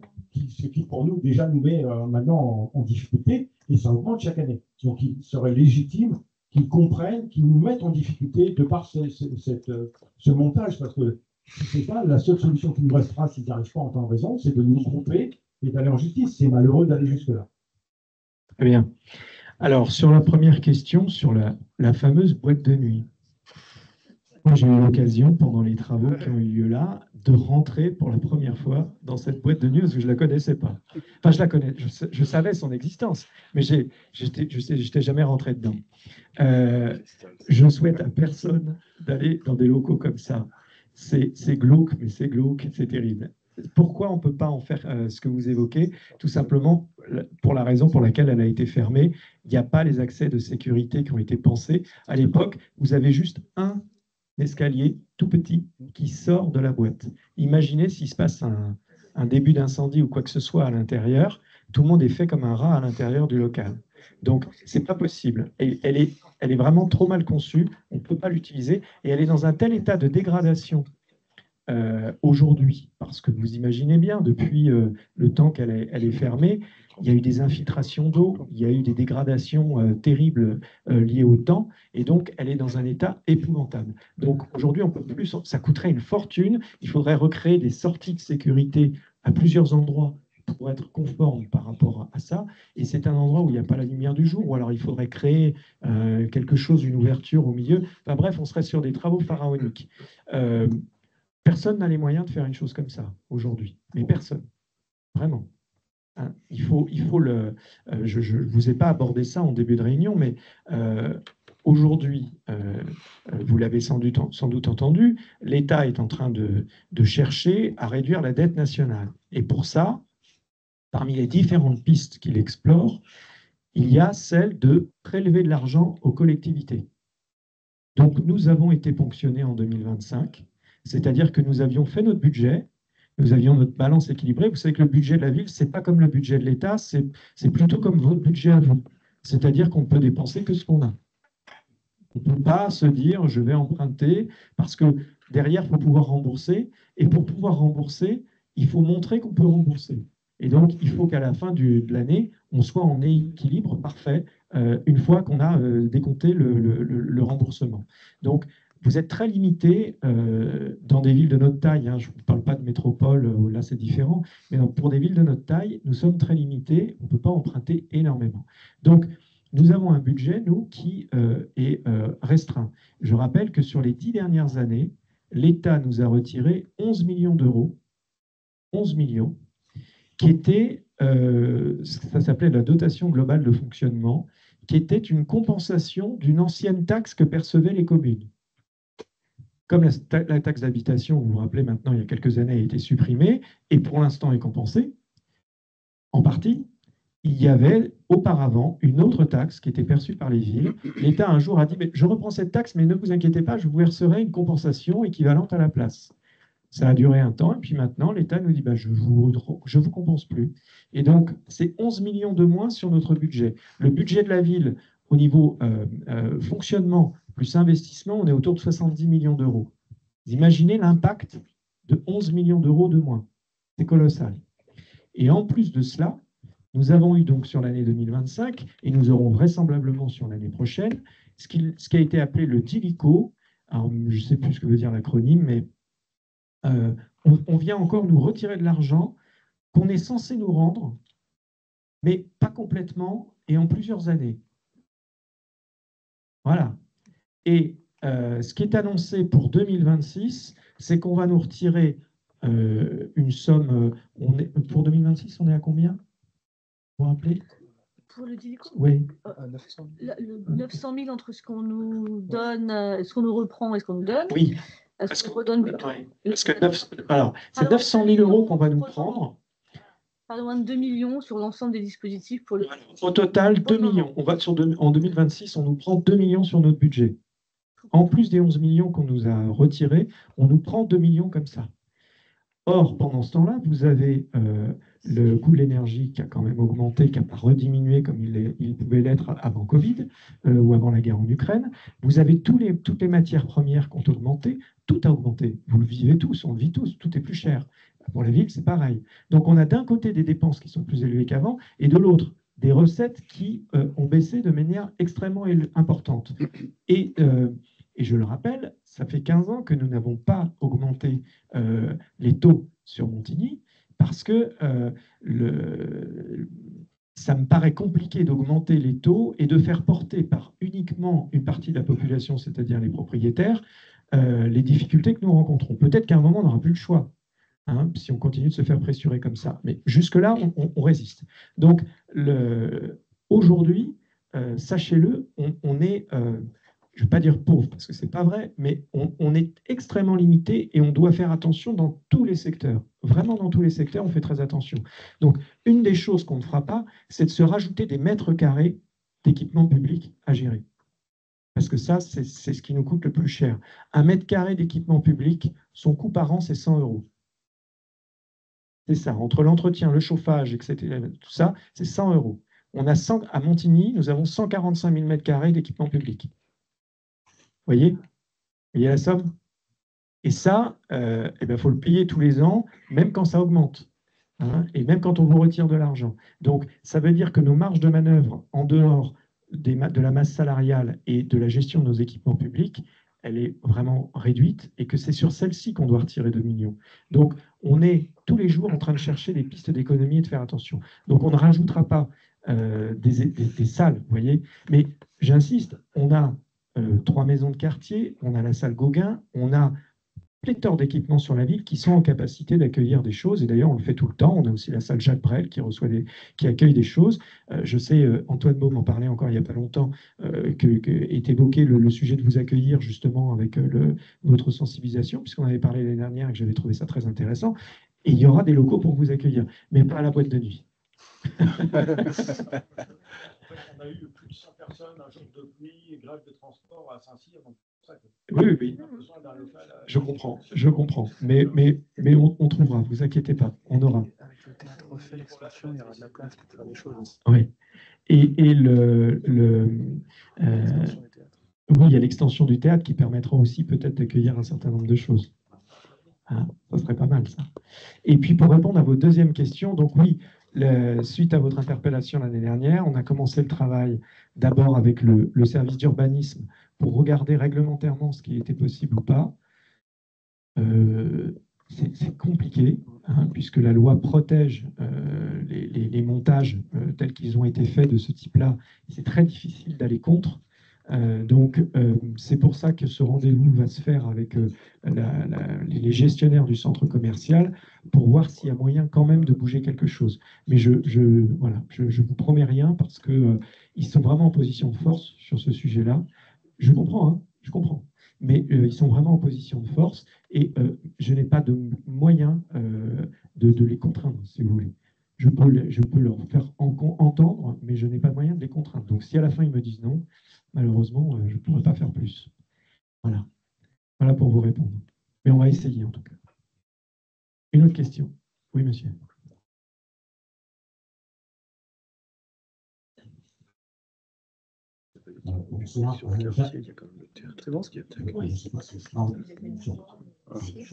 ce qui pour nous déjà nous met maintenant en difficulté, et ça augmente chaque année. Donc il serait légitime qu'ils comprennent, qu'ils nous mettent en difficulté de par ce montage, parce que c'est pas la seule solution qui nous restera s'ils n'arrivent pas à entendre raison, c'est de nous grouper et d'aller en justice. C'est malheureux d'aller jusque-là. Très bien. Alors, sur la première question, sur la fameuse boîte de nuit. Moi, j'ai eu l'occasion, pendant les travaux qui ont eu lieu là, de rentrer pour la première fois dans cette boîte de nuit parce que je ne la connaissais pas. Enfin, je la connais, je savais son existence, mais je n'étais jamais rentré dedans. Je souhaite à personne d'aller dans des locaux comme ça. C'est glauque, mais c'est glauque, c'est terrible. Pourquoi on ne peut pas en faire ce que vous évoquez? Tout simplement pour la raison pour laquelle elle a été fermée. Il n'y a pas les accès de sécurité qui ont été pensés. À l'époque, vous avez juste un escalier tout petit qui sort de la boîte. Imaginez s'il se passe un début d'incendie ou quoi que ce soit à l'intérieur, tout le monde est fait comme un rat à l'intérieur du local. Donc, ce n'est pas possible. Et elle est vraiment trop mal conçue, on ne peut pas l'utiliser, et elle est dans un tel état de dégradation aujourd'hui, parce que vous imaginez bien, depuis le temps qu'elle est fermée, il y a eu des infiltrations d'eau, il y a eu des dégradations terribles liées au temps, et donc elle est dans un état épouvantable. Donc aujourd'hui, on peut plus, ça coûterait une fortune, il faudrait recréer des sorties de sécurité à plusieurs endroits pour être conforme par rapport à ça, et c'est un endroit où il n'y a pas la lumière du jour, ou alors il faudrait créer quelque chose, une ouverture au milieu. Enfin bref, on serait sur des travaux pharaoniques. Personne n'a les moyens de faire une chose comme ça aujourd'hui, mais personne, vraiment. Hein, il faut je ne vous ai pas abordé ça en début de réunion, mais aujourd'hui, vous l'avez sans doute entendu, l'État est en train de chercher à réduire la dette nationale. Et pour ça, parmi les différentes pistes qu'il explore, il y a celle de prélever de l'argent aux collectivités. Donc nous avons été ponctionnés en 2025, c'est-à-dire que nous avions fait notre budget, nous avions notre balance équilibrée. Vous savez que le budget de la ville, ce n'est pas comme le budget de l'État, c'est plutôt comme votre budget à vous. C'est-à-dire qu'on ne peut dépenser que ce qu'on a. On ne peut pas se dire, je vais emprunter, parce que derrière, il faut pouvoir rembourser. Et pour pouvoir rembourser, il faut montrer qu'on peut rembourser. Et donc, il faut qu'à la fin de l'année, on soit en équilibre parfait, une fois qu'on a décompté le remboursement. Donc, vous êtes très limité dans des villes de notre taille, hein, je ne parle pas de métropole, où là c'est différent, mais donc, pour des villes de notre taille, nous sommes très limités, on ne peut pas emprunter énormément. Donc, nous avons un budget, nous, qui est restreint. Je rappelle que sur les 10 dernières années, l'État nous a retiré 11 millions d'euros, 11 millions, qui était, ça s'appelait la dotation globale de fonctionnement, qui était une compensation d'une ancienne taxe que percevaient les communes. Comme la taxe d'habitation, vous vous rappelez maintenant, il y a quelques années, a été supprimée et pour l'instant est compensée, en partie, il y avait auparavant une autre taxe qui était perçue par les villes. L'État un jour a dit, mais je reprends cette taxe, mais ne vous inquiétez pas, je vous verserai une compensation équivalente à la place. Ça a duré un temps, et puis maintenant, l'État nous dit, bah, je vous compense plus. Et donc, c'est 11 millions de moins sur notre budget. Le budget de la ville, au niveau fonctionnement plus investissement, on est autour de 70 millions d'euros. Vous imaginez l'impact de 11 millions d'euros de moins. C'est colossal. Et en plus de cela, nous avons eu donc sur l'année 2025, et nous aurons vraisemblablement sur l'année prochaine, ce qui a été appelé le TILICO. Alors, je ne sais plus ce que veut dire l'acronyme, mais on vient encore nous retirer de l'argent qu'on est censé nous rendre, mais pas complètement et en plusieurs années. Voilà. Et ce qui est annoncé pour 2026, c'est qu'on va nous retirer une somme. Pour 2026, on est à combien? Vous vous rappelez? Pour le Dilico? Oui. 900 000 entre ce qu'on nous donne, ce qu'on nous reprend et ce qu'on nous donne. Oui. Parce que redonne plutôt. Parce que alors, c'est 900 000 euros qu'on va nous prendre. Pas loin de 2 millions sur l'ensemble des dispositifs pour le. Au total, 2 millions. On va en 2026, on nous prend 2 millions sur notre budget. En plus des 11 millions qu'on nous a retirés, on nous prend 2 millions comme ça. Or, pendant ce temps-là, vous avez le coût de l'énergie qui a quand même augmenté, qui n'a pas rediminué comme il pouvait l'être avant Covid ou avant la guerre en Ukraine. Vous avez toutes les matières premières qui ont augmenté. Tout a augmenté. Vous le vivez tous, on le vit tous. Tout est plus cher. Pour la ville, c'est pareil. Donc, on a d'un côté des dépenses qui sont plus élevées qu'avant et de l'autre, des recettes qui ont baissé de manière extrêmement importante. Et je le rappelle, ça fait 15 ans que nous n'avons pas augmenté les taux sur Montigny parce que ça me paraît compliqué d'augmenter les taux et de faire porter par uniquement une partie de la population, c'est-à-dire les propriétaires, les difficultés que nous rencontrons. Peut-être qu'à un moment, on n'aura plus le choix. Hein, si on continue de se faire pressurer comme ça. Mais jusque-là, on résiste. Donc, aujourd'hui, sachez-le, on est, je ne vais pas dire pauvre, parce que ce n'est pas vrai, mais on est extrêmement limité et on doit faire attention dans tous les secteurs. Vraiment, dans tous les secteurs, on fait très attention. Donc, une des choses qu'on ne fera pas, c'est de se rajouter des mètres carrés d'équipement public à gérer. Parce que ça, c'est ce qui nous coûte le plus cher. Un mètre carré d'équipement public, son coût par an, c'est 100 €. C'est ça, entre l'entretien, le chauffage, etc., tout ça, c'est 100 €. On a à Montigny, nous avons 145 000 m² d'équipement public. Vous voyez la somme? Et ça, il faut le payer tous les ans, même quand ça augmente, hein, et même quand on vous retire de l'argent. Donc, ça veut dire que nos marges de manœuvre, en dehors de la masse salariale et de la gestion de nos équipements publics, elle est vraiment réduite et que c'est sur celle-ci qu'on doit retirer 2 millions. Donc, on est tous les jours en train de chercher des pistes d'économie et de faire attention. Donc, on ne rajoutera pas des salles, vous voyez. Mais j'insiste, on a 3 maisons de quartier, on a la salle Gauguin, on a pléthore d'équipements sur la ville qui sont en capacité d'accueillir des choses. Et d'ailleurs, on le fait tout le temps. On a aussi la salle Jacques Brel qui accueille des choses. Je sais, Antoine Baum en parlait encore il n'y a pas longtemps, est évoqué le sujet de vous accueillir justement avec votre sensibilisation, puisqu'on avait parlé l'année dernière et que j'avais trouvé ça très intéressant. Et il y aura des locaux pour vous accueillir, mais pas à la boîte de nuit. On a eu plus de 100 personnes un jour de pluie et grève de transport à Saint-Cyr. Oui. Je comprends. Mais on trouvera, vous inquiétez pas, on aura. Avec le théâtre refait, l'expansion, il y aura de la place pour faire des choses. Oui. Et oui, il y a l'extension du théâtre qui permettra aussi peut-être d'accueillir un certain nombre de choses. Ah, ça serait pas mal, ça. Et puis, pour répondre à votre deuxième question, donc oui, suite à votre interpellation l'année dernière, on a commencé le travail d'abord avec le service d'urbanisme pour regarder réglementairement ce qui était possible ou pas. C'est compliqué, hein, puisque la loi protège les montages tels qu'ils ont été faits de ce type-là. C'est très difficile d'aller contre. Donc, c'est pour ça que ce rendez-vous va se faire avec les gestionnaires du centre commercial pour voir s'il y a moyen quand même de bouger quelque chose. Mais je vous promets rien parce qu'ils sont vraiment en position de force sur ce sujet-là. Je comprends, hein, je comprends. mais ils sont vraiment en position de force et je n'ai pas de moyen de les contraindre, si vous voulez. Je peux leur faire entendre, mais je n'ai pas de moyen de les contraindre. Donc si à la fin ils me disent non, malheureusement, je ne pourrai pas faire plus. Voilà. Voilà pour vous répondre. Mais on va essayer en tout cas. Une autre question? Oui, monsieur. C'est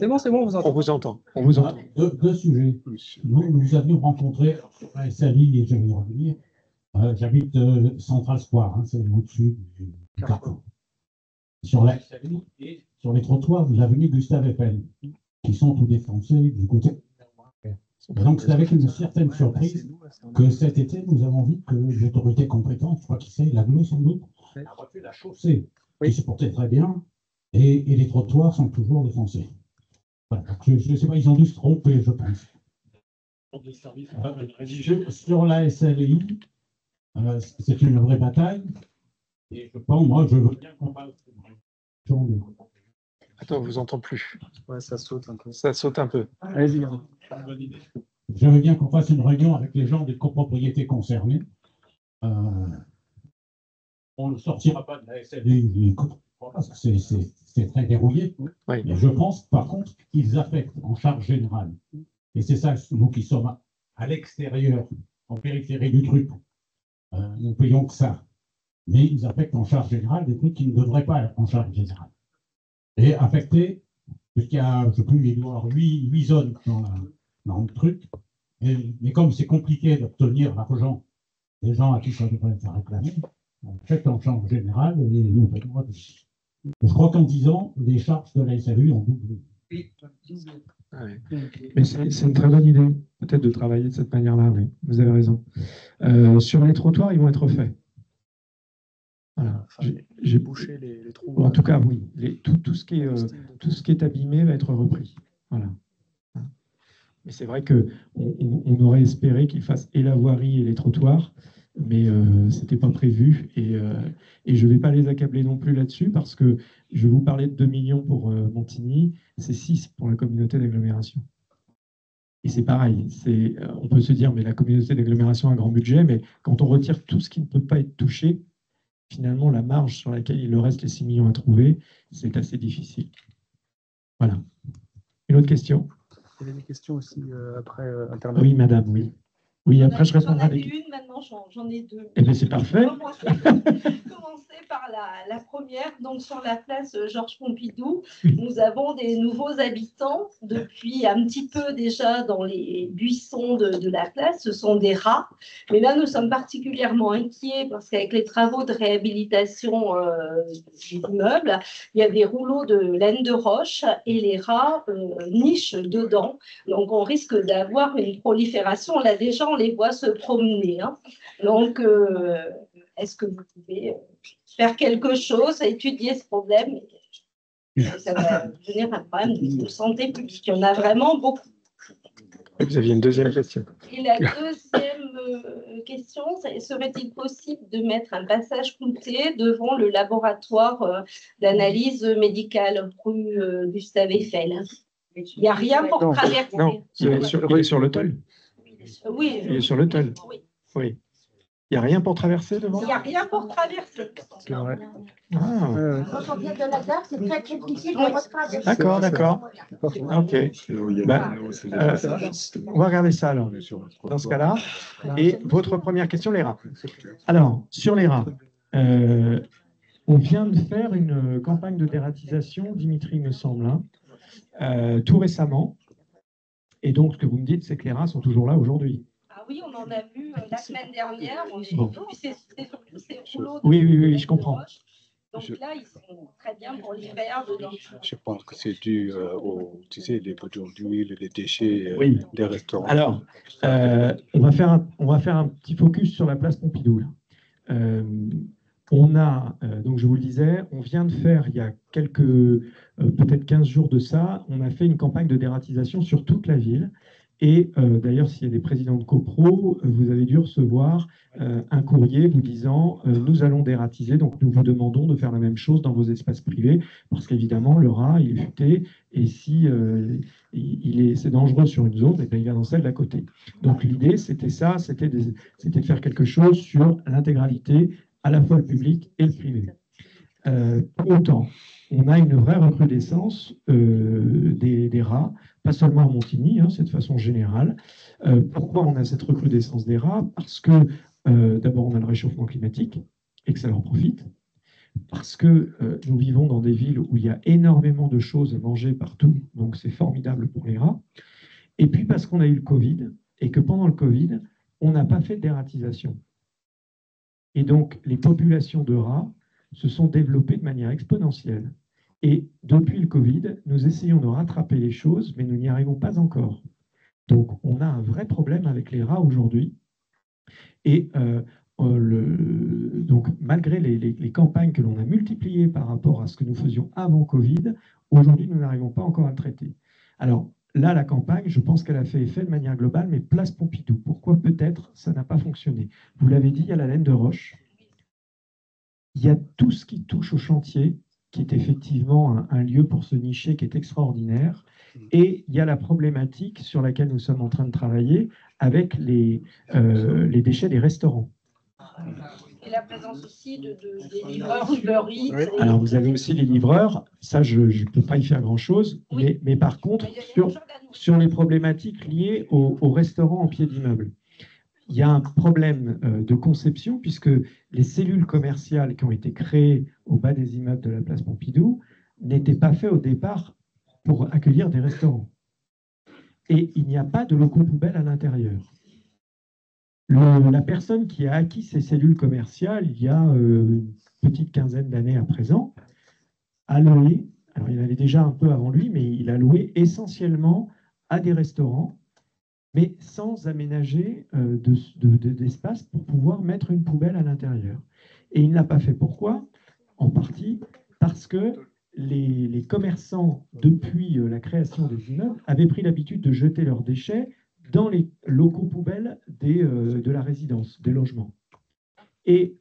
bon, c'est bon, on vous entend. On vous entend. Deux sujets. Nous avions rencontré à SALI, et je vais y revenir. J'habite Central Square, hein, c'est au-dessus du Carrefour. Sur la SALI et sur les trottoirs de l'avenue Gustave Eiffel, qui sont tout défoncés du côté. Donc c'est avec une certaine surprise que cet été, nous avons vu que l'autorité compétente, je crois qu'il c'est l'aglo sans doute, a refait la chaussée, qui se portait très bien, et les trottoirs sont toujours défoncés. Voilà, donc je ne sais pas, ils ont dû se tromper, je pense. Sur la SLI, c'est une vraie bataille, et je pense, moi, je veux bien qu'on parle. Attends, on vous entend plus. Ouais, ça saute un peu. Ça saute un peu. Allez-y. Je veux bien qu'on fasse une réunion avec les gens des copropriétés concernées. On ne sortira pas de la SLI parce que c'est très dérouillé. Oui. Mais je pense, par contre, qu'ils affectent en charge générale. Et c'est ça, nous qui sommes à l'extérieur, en périphérie du truc, nous payons que ça. Mais ils affectent en charge générale des trucs qui ne devraient pas être en charge générale. Et affecter, puisqu'il y a, je ne sais plus, il doit y avoir 8 zones dans le truc. Mais comme c'est compliqué d'obtenir l'argent des gens à qui ça devrait être réclamé, on affecte en charge générale et nous payons. Je crois qu'en 10 ans, les charges de la SAU ont doublé. Mais c'est une très bonne idée, peut-être de travailler de cette manière-là, oui, vous avez raison. Sur les trottoirs, ils vont être faits. Voilà. J'ai bouché les trous. En tout cas, oui. Tout ce qui est abîmé va être repris. Voilà. Mais c'est vrai qu'on aurait espéré qu'ils fassent et la voirie et les trottoirs, mais ce n'était pas prévu. Et je ne vais pas les accabler non plus là-dessus, parce que je vais vous parler de 2 millions pour Montigny, c'est 6 pour la communauté d'agglomération. Et c'est pareil, on peut se dire, mais la communauté d'agglomération a un grand budget, mais quand on retire tout ce qui ne peut pas être touché, finalement, la marge sur laquelle il leur reste les 6 millions à trouver, c'est assez difficile. Voilà. Une autre question? Il y avait des questions aussi après Internet. Oui, madame, oui. Oui, après, je répondrai à des questions. Une, maintenant, j'en ai 2. Eh bien, c'est parfait. Commencer par la première. Donc, sur la place Georges Pompidou, nous avons des nouveaux habitants depuis un petit peu déjà dans les buissons de la place. Ce sont des rats. Mais là, nous sommes particulièrement inquiets parce qu'avec les travaux de réhabilitation des immeubles, il y a des rouleaux de laine de roche et les rats nichent dedans. Donc, on risque d'avoir une prolifération. Là, déjà, on les voit se promener. Hein. Donc, est-ce que vous pouvez faire quelque chose, étudier ce problème? Ça va devenir un problème de santé publique. Il y en a vraiment beaucoup. Vous aviez une deuxième question. Et la deuxième question, serait-il possible de mettre un passage clouté devant le laboratoire d'analyse médicale rue Gustave Eiffel? Il n'y a rien pour traverser. Non, il est sur l'hôtel. Oui. Il est sur l'hôtel. Oui. Il n'y a rien pour traverser devant? Il n'y a rien pour traverser. C'est vrai. Quand on vient de la gare, c'est très difficile de retraverser. D'accord. Ok. On va regarder ça alors, dans ce cas-là. Et votre première question, les rats. Alors, sur les rats, on vient de faire une campagne de dératisation, Dimitri, me semble, tout récemment. Et donc, ce que vous me dites, c'est que les rats sont toujours là aujourd'hui. Ah oui, on en a vu la semaine dernière. On a vu ces rouleaux de oui, je comprends. Donc là, ils sont très bien pour l'hiver. Je pense que c'est dû aux, les produits, les déchets des restaurants. Alors, on va faire un petit focus sur la place Pompidou. Là. On a, donc je vous le disais, on vient de faire, il y a peut-être 15 jours de ça, on a fait une campagne de dératisation sur toute la ville. Et d'ailleurs, s'il y a des présidents de copro, vous avez dû recevoir un courrier vous disant nous allons dératiser, donc nous vous demandons de faire la même chose dans vos espaces privés, parce qu'évidemment, le rat, il est futé, et si c'est dangereux sur une zone, et bien, il va dans celle d'à côté. Donc l'idée, c'était ça, c'était de faire quelque chose sur l'intégralité, à la fois le public et le privé. Pour autant, on a une vraie recrudescence des rats, pas seulement à Montigny, hein, c'est de façon générale. Pourquoi on a cette recrudescence des rats? Parce que d'abord on a le réchauffement climatique et que ça leur profite, parce que nous vivons dans des villes où il y a énormément de choses à manger partout, donc c'est formidable pour les rats, et puis parce qu'on a eu le Covid, et que pendant le Covid, on n'a pas fait de dératisation. Et donc les populations de rats se sont développées de manière exponentielle. Et depuis le Covid, nous essayons de rattraper les choses, mais nous n'y arrivons pas encore. Donc, on a un vrai problème avec les rats aujourd'hui. Et donc, malgré les campagnes que l'on a multipliées par rapport à ce que nous faisions avant Covid, aujourd'hui, nous n'arrivons pas encore à le traiter. Alors, là, la campagne, je pense qu'elle a fait effet de manière globale, mais place Pompidou. Pourquoi peut-être ça n'a pas fonctionné? Vous l'avez dit, il y a la laine de roche. Il y a tout ce qui touche au chantier, qui est effectivement un lieu pour se nicher qui est extraordinaire. Et il y a la problématique sur laquelle nous sommes en train de travailler avec les déchets des restaurants. Et la présence aussi des livreurs Uber Eats. Oui. Alors, vous avez aussi les livreurs. Ça, je ne peux pas y faire grand-chose. Oui. Mais par contre, sur les problématiques liées aux restaurants en pied d'immeuble, il y a un problème de conception puisque les cellules commerciales qui ont été créées au bas des immeubles de la place Pompidou n'étaient pas faites au départ pour accueillir des restaurants. Et il n'y a pas de locaux poubelles à l'intérieur. La personne qui a acquis ces cellules commerciales il y a une petite quinzaine d'années à présent a loué, alors il avait déjà un peu avant lui, mais il a loué essentiellement à des restaurants, mais sans aménager d'espace pour pouvoir mettre une poubelle à l'intérieur. Et il ne l'a pas fait. Pourquoi? En partie parce que les commerçants, depuis la création des immeubles, avaient pris l'habitude de jeter leurs déchets dans les locaux poubelles de la résidence, des logements. Et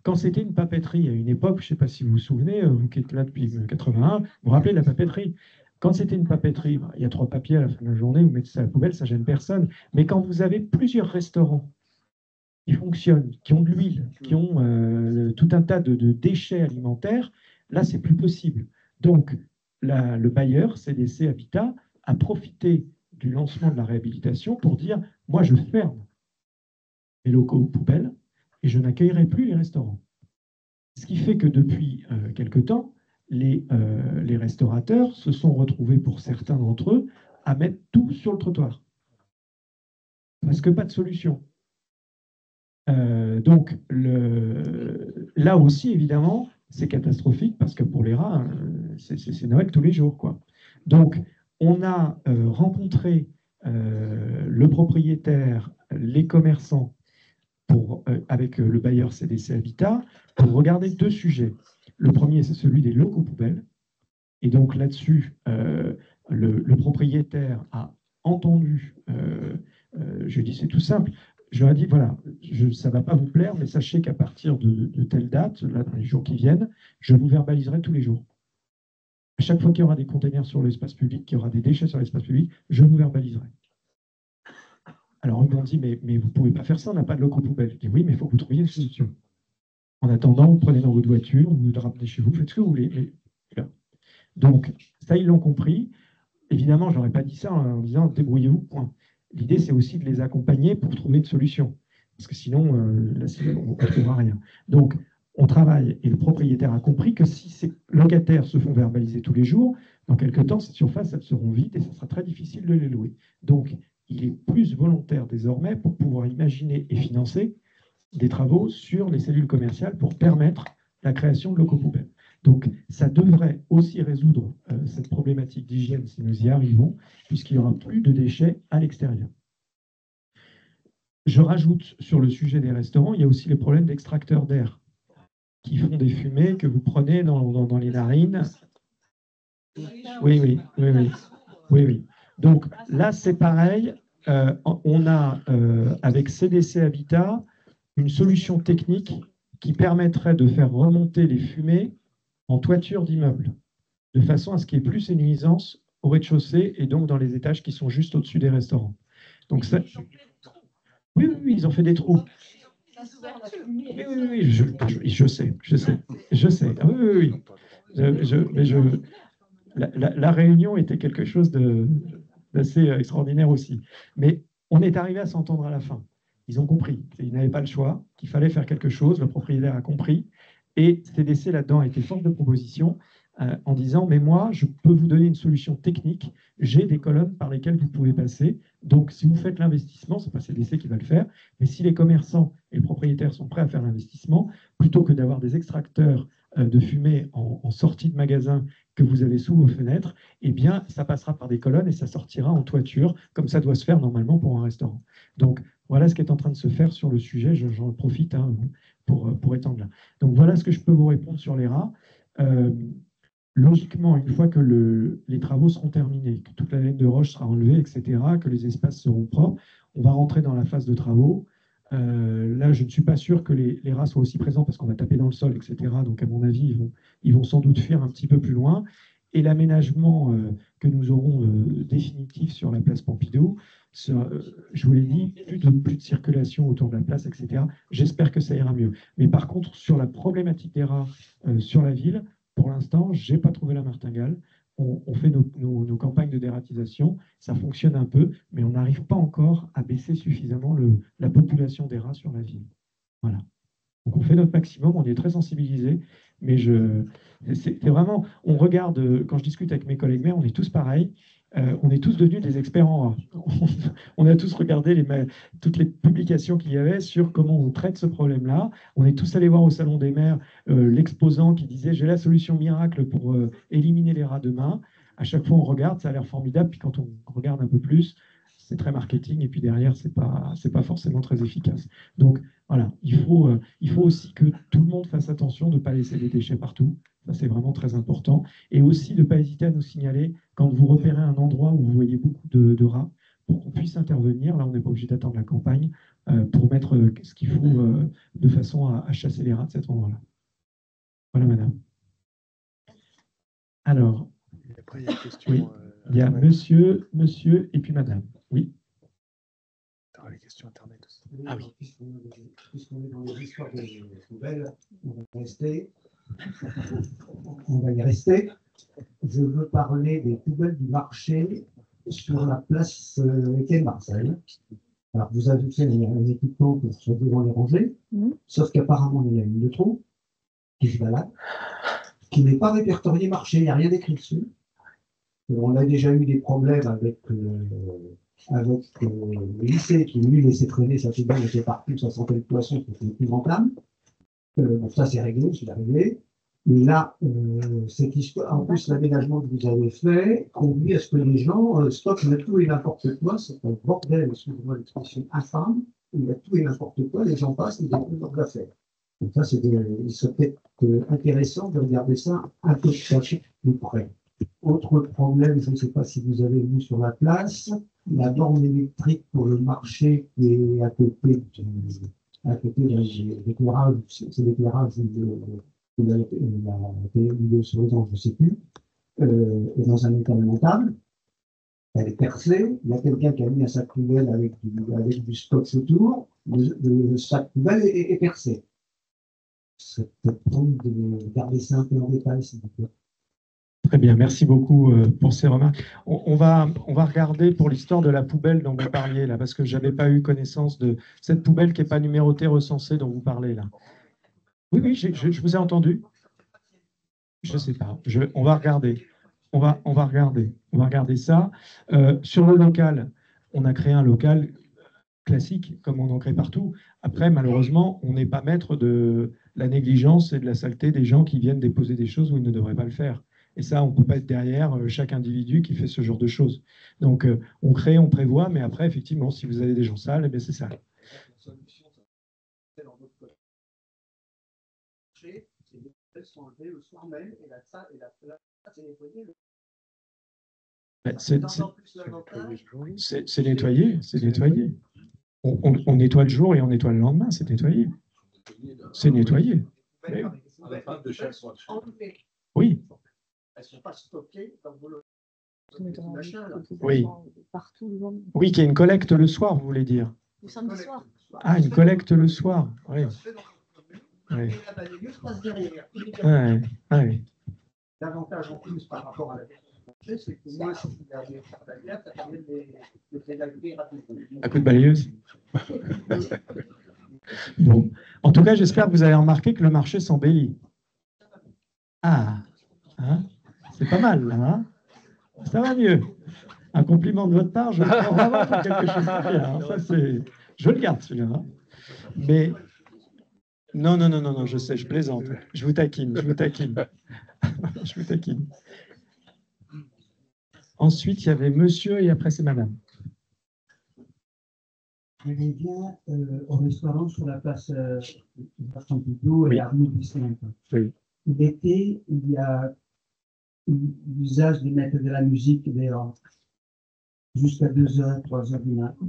quand c'était une papeterie, à une époque, je ne sais pas si vous vous souvenez, vous qui êtes là depuis 1981, vous vous rappelez de la papeterie? Quand c'était une papeterie, il y a 3 papiers à la fin de la journée, vous mettez ça à la poubelle, ça ne gêne personne. Mais quand vous avez plusieurs restaurants qui fonctionnent, qui ont de l'huile, qui ont tout un tas de déchets alimentaires, là, c'est plus possible. Donc, le bailleur, CDC Habitat, a profité du lancement de la réhabilitation pour dire « Moi, je ferme mes locaux poubelles et je n'accueillerai plus les restaurants ». Ce qui fait que depuis quelque temps, les restaurateurs se sont retrouvés, pour certains d'entre eux, à mettre tout sur le trottoir. Parce que pas de solution. Donc, là aussi, évidemment, c'est catastrophique parce que pour les rats, c'est Noël tous les jours, quoi. Donc, on a rencontré le propriétaire, les commerçants, avec le bailleur CDC Habitat, pour regarder 2 sujets. Le premier, c'est celui des locaux poubelles. Et donc là-dessus, le propriétaire a entendu, je dis c'est tout simple, je leur ai dit, voilà, ça ne va pas vous plaire, mais sachez qu'à partir de telle date, là, dans les jours qui viennent, je vous verbaliserai tous les jours. À chaque fois qu'il y aura des containers sur l'espace public, qu'il y aura des déchets sur l'espace public, je vous verbaliserai. Alors, ils m'ont dit, mais vous ne pouvez pas faire ça, on n'a pas de locaux poubelles. Je dis, oui, mais il faut que vous trouviez une solution. En attendant, vous prenez dans votre voiture, vous le ramenez chez vous, faites ce que vous voulez. Mais, voilà. Donc, ça, ils l'ont compris. Évidemment, je n'aurais pas dit ça en disant, débrouillez-vous, point. L'idée, c'est aussi de les accompagner pour trouver une solution. Parce que sinon, là, on ne trouvera rien. Donc, on travaille et le propriétaire a compris que si ces locataires se font verbaliser tous les jours, dans quelques temps, ces surfaces, elles seront vides et ça sera très difficile de les louer. Donc, il est plus volontaire désormais pour pouvoir imaginer et financer des travaux sur les cellules commerciales pour permettre la création de locaux poubelles. Donc, ça devrait aussi résoudre cette problématique d'hygiène si nous y arrivons, puisqu'il n'y aura plus de déchets à l'extérieur. Je rajoute sur le sujet des restaurants, il y a aussi les problèmes d'extracteurs d'air qui font des fumées que vous prenez dans les narines. Oui. Donc là, c'est pareil. on a, avec CDC Habitat, une solution technique qui permettrait de faire remonter les fumées en toiture d'immeubles, de façon à ce qu'il n'y ait plus ces nuisances au rez-de-chaussée et donc dans les étages qui sont juste au-dessus des restaurants. Donc ça... Oui, oui, oui, ils ont fait des trous. Oui, oui, oui, je sais. Ah, oui, oui, oui. La réunion était quelque chose d'assez extraordinaire aussi. Mais on est arrivé à s'entendre à la fin. Ils ont compris. Ils n'avaient pas le choix, qu'il fallait faire quelque chose. Le propriétaire a compris. Et CDC, là-dedans, a été force de proposition en disant, mais moi, je peux vous donner une solution technique. J'ai des colonnes par lesquelles vous pouvez passer. Donc, si vous faites l'investissement, ce n'est pas CDC qui va le faire, mais si les commerçants et les propriétaires sont prêts à faire l'investissement, plutôt que d'avoir des extracteurs de fumée en sortie de magasin que vous avez sous vos fenêtres, eh bien, ça passera par des colonnes et ça sortira en toiture, comme ça doit se faire normalement pour un restaurant. Donc, voilà ce qui est en train de se faire sur le sujet. J'en profite pour étendre là. Donc, voilà ce que je peux vous répondre sur les rats. Logiquement, une fois que les travaux seront terminés, que toute la laine de roche sera enlevée, etc., que les espaces seront propres, on va rentrer dans la phase de travaux. Là, je ne suis pas sûr que les rats soient aussi présents parce qu'on va taper dans le sol, etc. Donc, à mon avis, ils vont sans doute fuir un petit peu plus loin. Et l'aménagement que nous aurons définitif sur la place Pompidou, je vous l'ai dit, plus de circulation autour de la place, etc. J'espère que ça ira mieux. Mais par contre, sur la problématique des rats sur la ville, pour l'instant, je n'ai pas trouvé la martingale. On fait nos campagnes de dératisation, ça fonctionne un peu, mais on n'arrive pas encore à baisser suffisamment la population des rats sur la ville. Voilà. Donc on fait notre maximum, on est très sensibilisés, mais c'est vraiment, on regarde, quand je discute avec mes collègues maires, on est tous pareils, on est tous devenus des experts en rats. On a tous regardé toutes les publications qu'il y avait sur comment on traite ce problème-là. On est tous allés voir au Salon des maires l'exposant qui disait « j'ai la solution miracle pour éliminer les rats demain ». À chaque fois, on regarde, ça a l'air formidable, puis quand on regarde un peu plus, c'est très marketing, et puis derrière, c'est pas forcément très efficace. Donc, voilà, il faut aussi que tout le monde fasse attention de ne pas laisser des déchets partout. Ça, c'est vraiment très important. Et aussi de ne pas hésiter à nous signaler quand vous repérez un endroit où vous voyez beaucoup de rats, pour qu'on puisse intervenir. Là, on n'est pas obligé d'attendre la campagne pour mettre ce qu'il faut de façon à chasser les rats de cet endroit-là. Voilà, madame. Alors, après, il y a une question, oui, il y a monsieur, et puis madame. Oui. Les questions Internet aussi. Ah oui. Puisqu'on est dans les histoires des poubelles, on va y rester. Je veux parler des poubelles du marché sur la place Quai Marcel. Alors, vous avez fait un équipement pour se devant les rangées, sauf qu'apparemment, il y a une de trop qui se balade, qui n'est pas répertorié marché, il n'y a rien d'écrit dessus. On a déjà eu des problèmes avec le lycée qui, lui, laissait traîner sa poubelle, était partout, ça sentait le poisson, c'était épouvantable. Bon, ça, c'est réglé, c'est arrivé. Mais là, cette histoire, en plus, l'aménagement que vous avez fait conduit à ce que les gens stockent tout et n'importe quoi. C'est un bordel, excusez-moi l'expression infâme. Il y a tout et n'importe quoi, les gens passent, ils découvrent leurs affaires. Donc ça, il serait peut-être intéressant de regarder ça un peu plus près. Autre problème, je ne sais pas si vous avez vu sur la place, la borne électrique pour le marché qui est à côté de l'éclairage, c'est l'éclairage de la vidéosurveillance, je ne sais plus, est dans un état lamentable. Elle est percée, il y a quelqu'un qui a mis un sac poubelle avec du scotch autour, le sac poubelle est percé. C'est peut-être temps de garder ça un peu en détail, s'il vous plaît. Très bien, merci beaucoup pour ces remarques. On va regarder pour l'histoire de la poubelle dont vous parliez là, parce que je n'avais pas eu connaissance de cette poubelle qui n'est pas numérotée, recensée dont vous parlez là. Oui, oui, je vous ai entendu. Je ne sais pas. On va regarder. On va regarder ça. Sur le local, on a créé un local classique, comme on en crée partout. Après, malheureusement, on n'est pas maître de la négligence et de la saleté des gens qui viennent déposer des choses où ils ne devraient pas le faire. Et ça, on ne peut pas être derrière chaque individu qui fait ce genre de choses. Donc, on crée, on prévoit, mais après, effectivement, si vous avez des gens sales, eh bien, c'est sale. Elles sont enlevées le soir même et la place est nettoyée C'est nettoyé, c'est nettoyé. On nettoie le jour et on nettoie le lendemain, c'est nettoyé. C'est nettoyé. Oui. Elles ne sont pas stockées dans vos oui. Oui, qu'il y ait une collecte le soir, vous voulez dire. Le samedi soir. Ah, une collecte le soir, oui. Oui. Oui. L'avantage en plus par rapport à la c'est que moi, si vous avez des balayeuse, ça permet de pédaler rapidement. Un coup de balayeuse. Bon. En tout cas, j'espère que vous avez remarqué que le marché s'embellit. Ah, hein, c'est pas mal, là. Hein, ça va mieux. Un compliment de votre part, je le prends vraiment pour quelque chose de bien. Hein. Ça, je le garde, celui-là. Hein. Mais non, je sais, je plaisante. Je vous taquine, je vous taquine. Je vous taquine. Ensuite, il y avait monsieur et après, c'est madame. Je viens au restaurant sur la place Pompidou et avenue du Cinq. Oui. L'été, il y a l'usage de mettre de la musique dehors jusqu'à 2h, 3h du matin.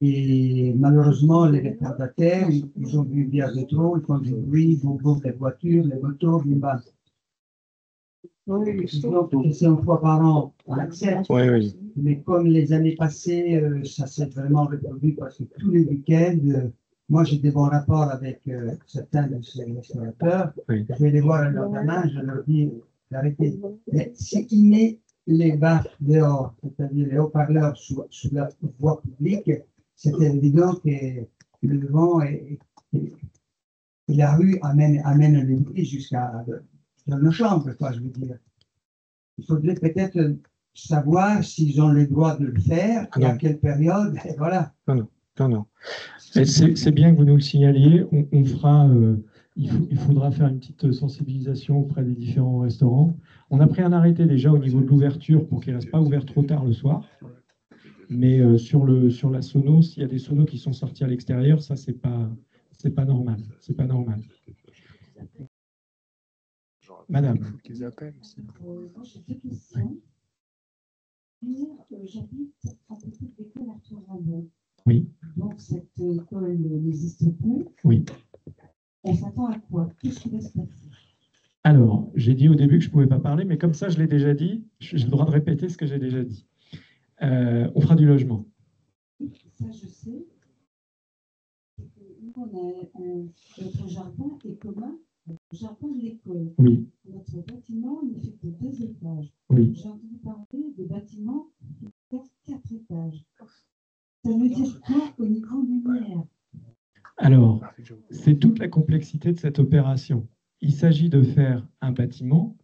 Et malheureusement, les retardataires, ils ont bu bien de trop, ils font du bruit, ils vont les voitures, les motos, les bas. C'est une fois par an, on accepte. Oui. Mais comme les années passées, ça s'est vraiment reproduit parce que tous les week-ends, moi j'ai des bons rapports avec certains de ces restaurateurs. Oui. Je vais les voir le lendemain, je leur dis d'arrêter. Mais s'ils mettent les bars dehors, c'est-à-dire les haut-parleurs sur la voie publique, c'est évident que le vent et la rue amènent les bruits jusqu'à dans nos chambres, quoi, je veux dire. Il faudrait peut-être savoir s'ils ont le droit de le faire et à quelle période, et voilà. Non. C'est bien que vous nous le signaliez. On fera, il faudra faire une petite sensibilisation auprès des différents restaurants. On a pris un arrêté déjà au niveau de l'ouverture pour qu'ils ne restent pas ouverts trop tard le soir. Mais sur la sono, s'il y a des sonos qui sont sortis à l'extérieur, ça, c'est pas normal. C'est pas normal. Madame. Moi, j'ai deux questions. J'habite à côté de l'école Arthur Rimbaud. Oui. Donc, cette école n'existe plus. Oui. Elle s'attend à quoi? Qu'est-ce qui va se passer? Alors, j'ai dit au début que je ne pouvais pas parler, mais comme ça, je l'ai déjà dit, j'ai le droit de répéter ce que j'ai déjà dit. On fera du logement. Ça, je sais. Nous, notre jardin est commun. Le jardin de l'école. Oui. Notre bâtiment ne fait que 2 étages. Oui. J'ai entendu parler de bâtiments qui font 4 étages. Ça veut dire quoi au niveau lumière? Alors, c'est toute la complexité de cette opération. Il s'agit de faire un bâtiment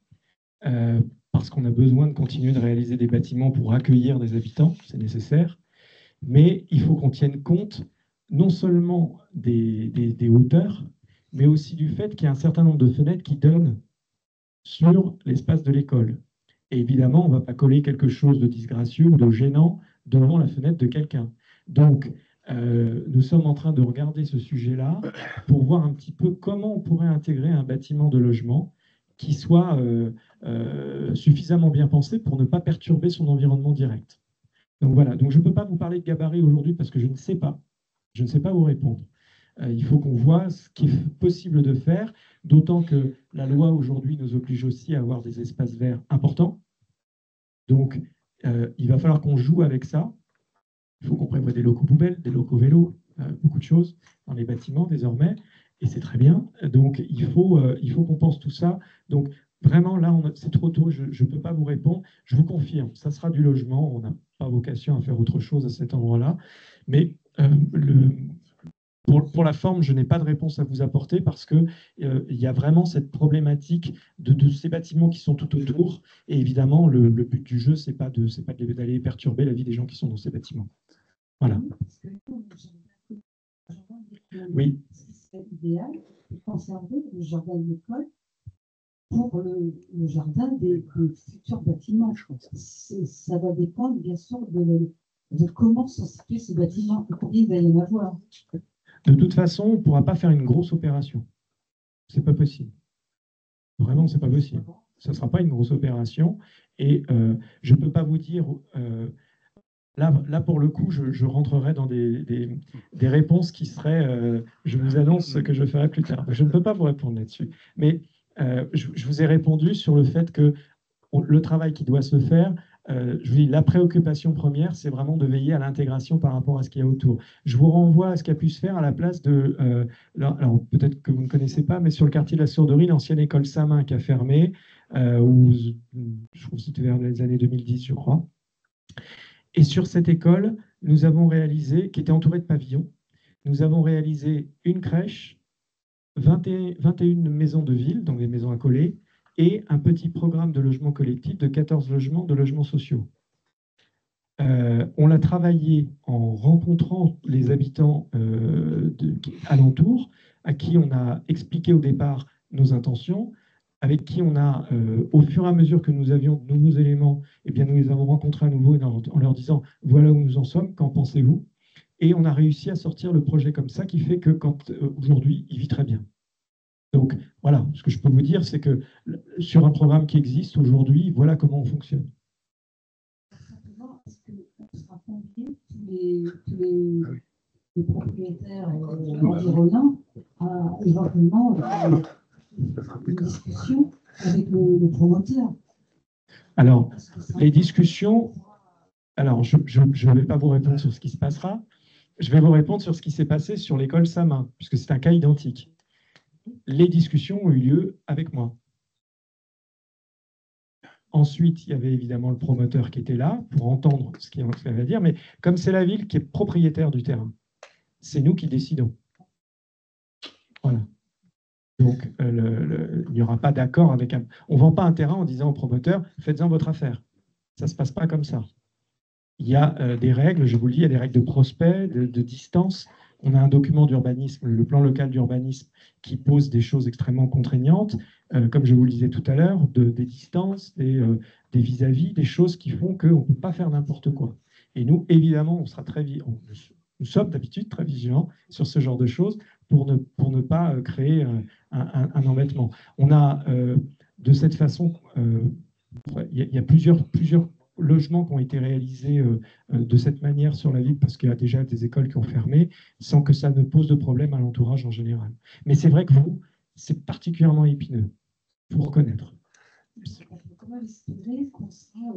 parce qu'on a besoin de continuer de réaliser des bâtiments pour accueillir des habitants, c'est nécessaire, mais il faut qu'on tienne compte non seulement des hauteurs, mais aussi du fait qu'il y a un certain nombre de fenêtres qui donnent sur l'espace de l'école. Et évidemment, on ne va pas coller quelque chose de disgracieux ou de gênant devant la fenêtre de quelqu'un. Donc, nous sommes en train de regarder ce sujet-là pour voir un petit peu comment on pourrait intégrer un bâtiment de logement qui soit suffisamment bien pensé pour ne pas perturber son environnement direct. Donc voilà, donc je ne peux pas vous parler de gabarit aujourd'hui parce que je ne sais pas vous répondre. Il faut qu'on voit ce qui est possible de faire, d'autant que la loi aujourd'hui nous oblige aussi à avoir des espaces verts importants. Donc, il va falloir qu'on joue avec ça. Il faut qu'on prévoie des locaux poubelles, des locaux vélos, beaucoup de choses dans les bâtiments désormais, et c'est très bien. Donc, il faut qu'on pense tout ça. Donc, vraiment, là, c'est trop tôt, je ne peux pas vous répondre. Je vous confirme, ça sera du logement. On n'a pas vocation à faire autre chose à cet endroit-là. Mais pour la forme, je n'ai pas de réponse à vous apporter parce qu'il y a vraiment cette problématique de ces bâtiments qui sont tout autour. Et évidemment, le but du jeu, ce n'est pas d'aller perturber la vie des gens qui sont dans ces bâtiments. Voilà. Oui. C'est idéal de conserver le jardin de l'école pour le jardin des futurs bâtiments. Ça va dépendre, bien sûr, de comment sont situés ces bâtiments et combien il va y en avoir. De toute façon, on ne pourra pas faire une grosse opération. Ce n'est pas possible. Vraiment, ce n'est pas possible. ça ne sera pas une grosse opération. Et je ne peux pas vous dire... Là, pour le coup, je rentrerai dans des réponses qui seraient... je vous annonce ce que je ferai plus tard. Je ne peux pas vous répondre là-dessus. Mais je vous ai répondu sur le fait que le travail qui doit se faire, je vous dis, la préoccupation première, c'est vraiment de veiller à l'intégration par rapport à ce qu'il y a autour. Je vous renvoie à ce qui a pu se faire à la place de... alors, peut-être que vous ne connaissez pas, mais sur le quartier de la Sourderie, l'ancienne école Samin qui a fermé, je trouve que c'était vers les années 2010, je crois. Et sur cette école, nous avons réalisé, qui était entourée de pavillons, nous avons réalisé une crèche, 21 maisons de ville, donc des maisons accolées, et un petit programme de logement collectif de 14 logements de logements sociaux. On l'a travaillé en rencontrant les habitants alentours, à qui on a expliqué au départ nos intentions, avec qui on a, au fur et à mesure que nous avions de nouveaux éléments, eh bien, nous les avons rencontrés à nouveau en leur disant « voilà où nous en sommes, qu'en pensez-vous » Et on a réussi à sortir le projet comme ça, qui fait que aujourd'hui, il vit très bien. Donc voilà, ce que je peux vous dire, c'est que sur un programme qui existe aujourd'hui, voilà comment on fonctionne. Est-ce qu'on sera convié tous les propriétaires environnants à éventuellement une discussion avec le promoteur? Alors, les discussions, alors je ne vais pas vous répondre sur ce qui se passera, je vais vous répondre sur ce qui s'est passé sur l'école Samin, puisque c'est un cas identique. Les discussions ont eu lieu avec moi. Ensuite, il y avait évidemment le promoteur qui était là pour entendre ce qu'il avait à dire, mais comme c'est la ville qui est propriétaire du terrain, c'est nous qui décidons. Voilà. Donc, il n'y aura pas d'accord avec un... On ne vend pas un terrain en disant au promoteur « faites-en votre affaire ». Ça ne se passe pas comme ça. Il y a des règles, je vous le dis, il y a des règles de prospect, de distance. On a un document d'urbanisme, le plan local d'urbanisme, qui pose des choses extrêmement contraignantes, comme je vous le disais tout à l'heure, des distances, des vis-à-vis, des choses qui font qu'on ne peut pas faire n'importe quoi. Et nous, évidemment, on sera nous sommes d'habitude très vigilants sur ce genre de choses pour ne pas créer un embêtement. On a, de cette façon, il y a plusieurs logements qui ont été réalisés de cette manière sur la ville, parce qu'il y a déjà des écoles qui ont fermé, sans que ça ne pose de problème à l'entourage en général. Mais c'est vrai que vous, c'est particulièrement épineux, il faut reconnaître. Comment espérer qu'on sera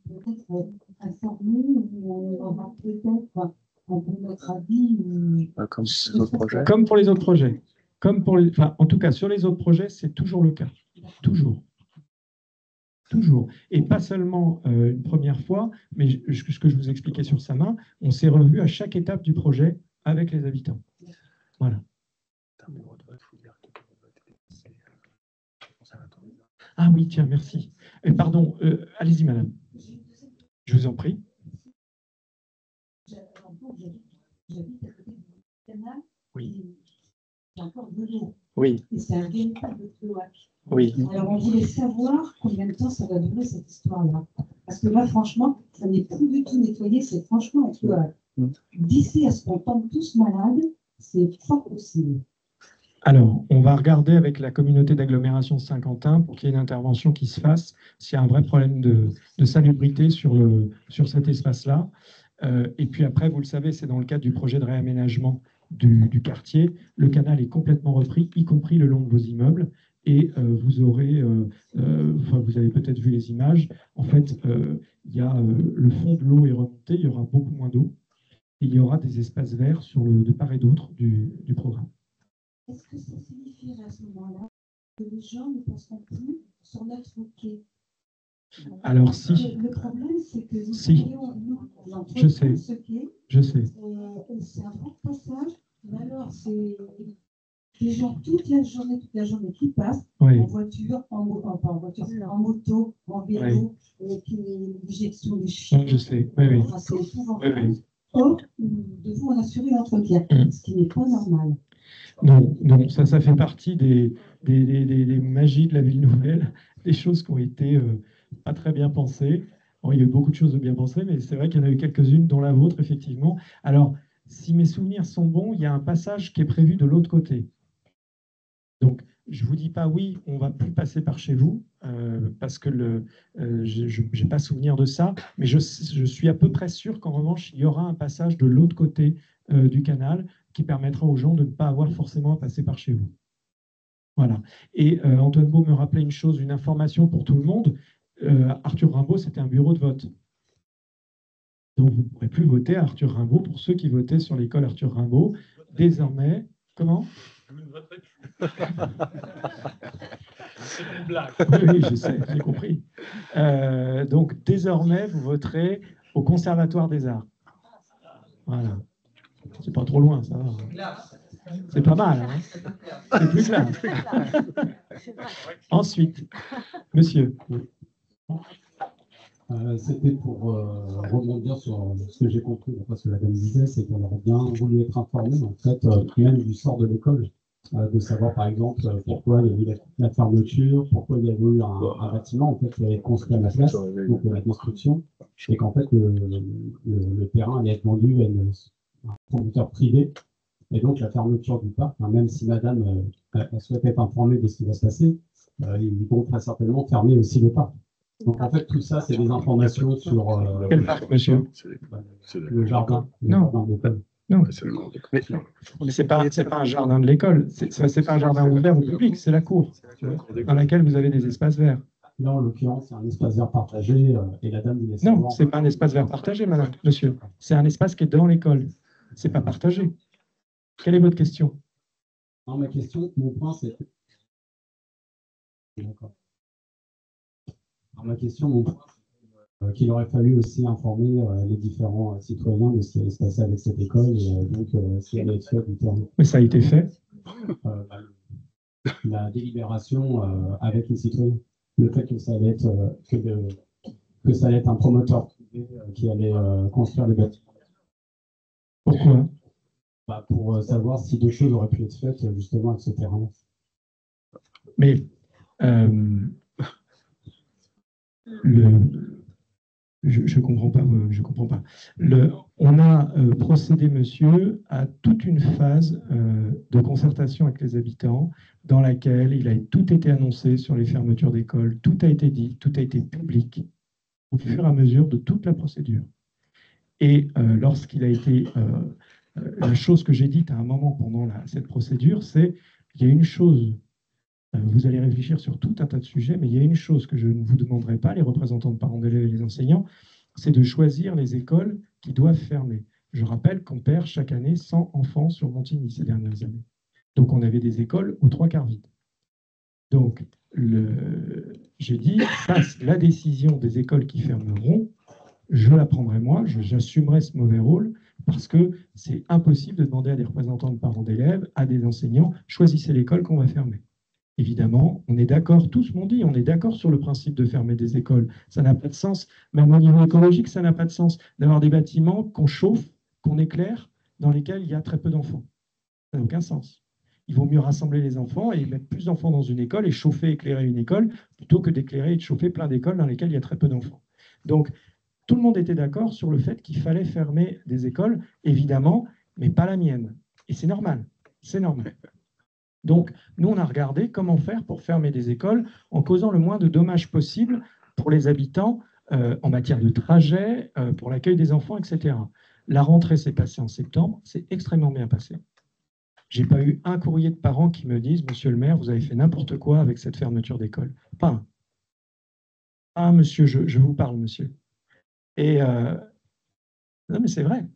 peut-être informé ou on aura peut-être un peu notre avis comme sur les autres projets. Comme pour les autres projets. Enfin, en tout cas, sur les autres projets, c'est toujours le cas. Toujours. Toujours. Et pas seulement une première fois, mais ce que je vous expliquais sur Samin, on s'est revu à chaque étape du projet avec les habitants. Voilà. Ah oui, tiens, merci. Pardon, allez-y, madame. Je vous en prie. J'habite à côté du canal. Oui. Il y a encore de l'eau. Oui. Et c'est un véritable cloaque. Oui. Alors, on voulait savoir combien de temps ça va durer cette histoire-là. Parce que là, franchement, ça n'est plus du tout nettoyé, c'est franchement un cloaque. D'ici à ce qu'on tombe tous malades, c'est pas possible. Alors, on va regarder avec la communauté d'agglomération de Saint-Quentin pour qu'il y ait une intervention qui se fasse s'il y a un vrai problème de salubrité sur cet espace-là. Et puis après, vous le savez, c'est dans le cadre du projet de réaménagement du quartier. Le canal est complètement repris, y compris le long de vos immeubles. Et vous aurez, vous avez peut-être vu les images, en fait, le fond de l'eau est remonté, il y aura beaucoup moins d'eau, et il y aura des espaces verts de part et d'autre du programme. Est-ce que ça signifierait à ce moment-là que les gens ne passeront plus sur notre quai? Alors si. Le problème, c'est que nous je sais. Ce quai. Je sais. C'est un grand passage, mais alors c'est des gens toute la journée qui passent en voiture, en moto, en vélo, l'éjection des chiens. Je sais. Oui. C'est épouvantable. Or, nous devons en assurer l'entretien, ce qui n'est pas normal. Non, ça fait partie des magies de la ville nouvelle, des choses qui ont été pas très bien pensées. Bon, il y a eu beaucoup de choses de bien pensées, mais c'est vrai qu'il y en a eu quelques-unes, dont la vôtre, effectivement. Alors, si mes souvenirs sont bons, il y a un passage qui est prévu de l'autre côté. Donc, je ne vous dis pas oui, on ne va plus passer par chez vous, parce que je n'ai pas souvenir de ça, mais je suis à peu près sûr qu'en revanche, il y aura un passage de l'autre côté du canal qui permettra aux gens de ne pas avoir forcément à passer par chez vous. Voilà. Et Antoine Beau me rappelait une chose, une information pour tout le monde. Arthur Rimbaud, c'était un bureau de vote. Donc, vous ne pourrez plus voter à Arthur Rimbaud pour ceux qui votaient sur l'école Arthur Rimbaud. Désormais, comment? Je ne voterai plus. C'est une blague. Oui, je sais, j'ai compris. Donc, désormais, vous voterez au Conservatoire des Arts. Voilà. C'est pas trop loin, ça va. C'est pas mal, hein? C'est plus classe. Ensuite, monsieur. C'était pour rebondir sur ce que j'ai compris, parce que la dame disait, c'est qu'on aurait bien voulu être informé, en fait, même du sort de l'école, de savoir par exemple pourquoi il y a eu la fermeture, pourquoi il y a eu un bâtiment en fait, qui avait construit à la place, donc la construction, et qu'en fait le terrain allait être vendu à un promoteur privé, et donc la fermeture du parc, même si madame elle souhaite être informée de ce qui va se passer, ils vont très certainement fermer aussi le parc. Donc en fait, tout ça, c'est des informations sur... Quel parc, monsieur? Le jardin. Non. Non. Mais c'est pas un jardin de l'école. C'est pas un jardin ouvert au public, c'est la cour dans laquelle vous avez des espaces verts. Là, en l'occurrence, c'est un espace vert partagé et la dame dit... Non, c'est pas un espace vert partagé, madame, monsieur. C'est un espace qui est dans l'école. C'est pas partagé. Quelle est votre question? Non, ma question, mon point, c'est... D'accord. Ma question, mon point, c'est qu'il aurait fallu aussi informer les différents citoyens de ce qui allait se passer avec cette école et donc ce qui allait être fait du terrain. Mais ça a été fait. La délibération avec les citoyens. Le fait que ça allait être, que ça allait être un promoteur privé qui allait construire les bâtiments. Pourquoi? Pour savoir si deux choses auraient pu être faites justement avec ce terrain. Mais je comprends pas. On a procédé, monsieur, à toute une phase de concertation avec les habitants dans laquelle il a tout été annoncé sur les fermetures d'écoles, tout a été dit, tout a été public au fur et à mesure de toute la procédure. Et lorsqu'il a été... la chose que j'ai dite à un moment pendant cette procédure, c'est qu'il y a une chose... Vous allez réfléchir sur tout un tas de sujets, mais il y a une chose que je ne vous demanderai pas, les représentants de parents d'élèves et les enseignants, c'est de choisir les écoles qui doivent fermer. Je rappelle qu'on perd chaque année 100 enfants sur Montigny ces dernières années. Donc on avait des écoles aux 3/4 vides. Donc j'ai dit, la décision des écoles qui fermeront, je la prendrai moi, j'assumerai ce mauvais rôle, parce que c'est impossible de demander à des représentants de parents d'élèves, à des enseignants, choisissez l'école qu'on va fermer. Évidemment, on est d'accord, tous m'ont dit, on est d'accord sur le principe de fermer des écoles. Ça n'a pas de sens. Même au niveau écologique, ça n'a pas de sens d'avoir des bâtiments qu'on chauffe, qu'on éclaire, dans lesquels il y a très peu d'enfants. Ça n'a aucun sens. Il vaut mieux rassembler les enfants et mettre plus d'enfants dans une école et chauffer, éclairer une école, plutôt que d'éclairer et de chauffer plein d'écoles dans lesquelles il y a très peu d'enfants. Donc, tout le monde était d'accord sur le fait qu'il fallait fermer des écoles, évidemment, mais pas la mienne. Et c'est normal. C'est normal. Donc, nous, on a regardé comment faire pour fermer des écoles en causant le moins de dommages possible pour les habitants en matière de trajet, pour l'accueil des enfants, etc. La rentrée s'est passée en septembre, c'est extrêmement bien passé. Je n'ai pas eu un courrier de parents qui me disent « Monsieur le maire, vous avez fait n'importe quoi avec cette fermeture d'école. » Pas un. Ah, monsieur, je vous parle, monsieur. Et non, mais c'est vrai.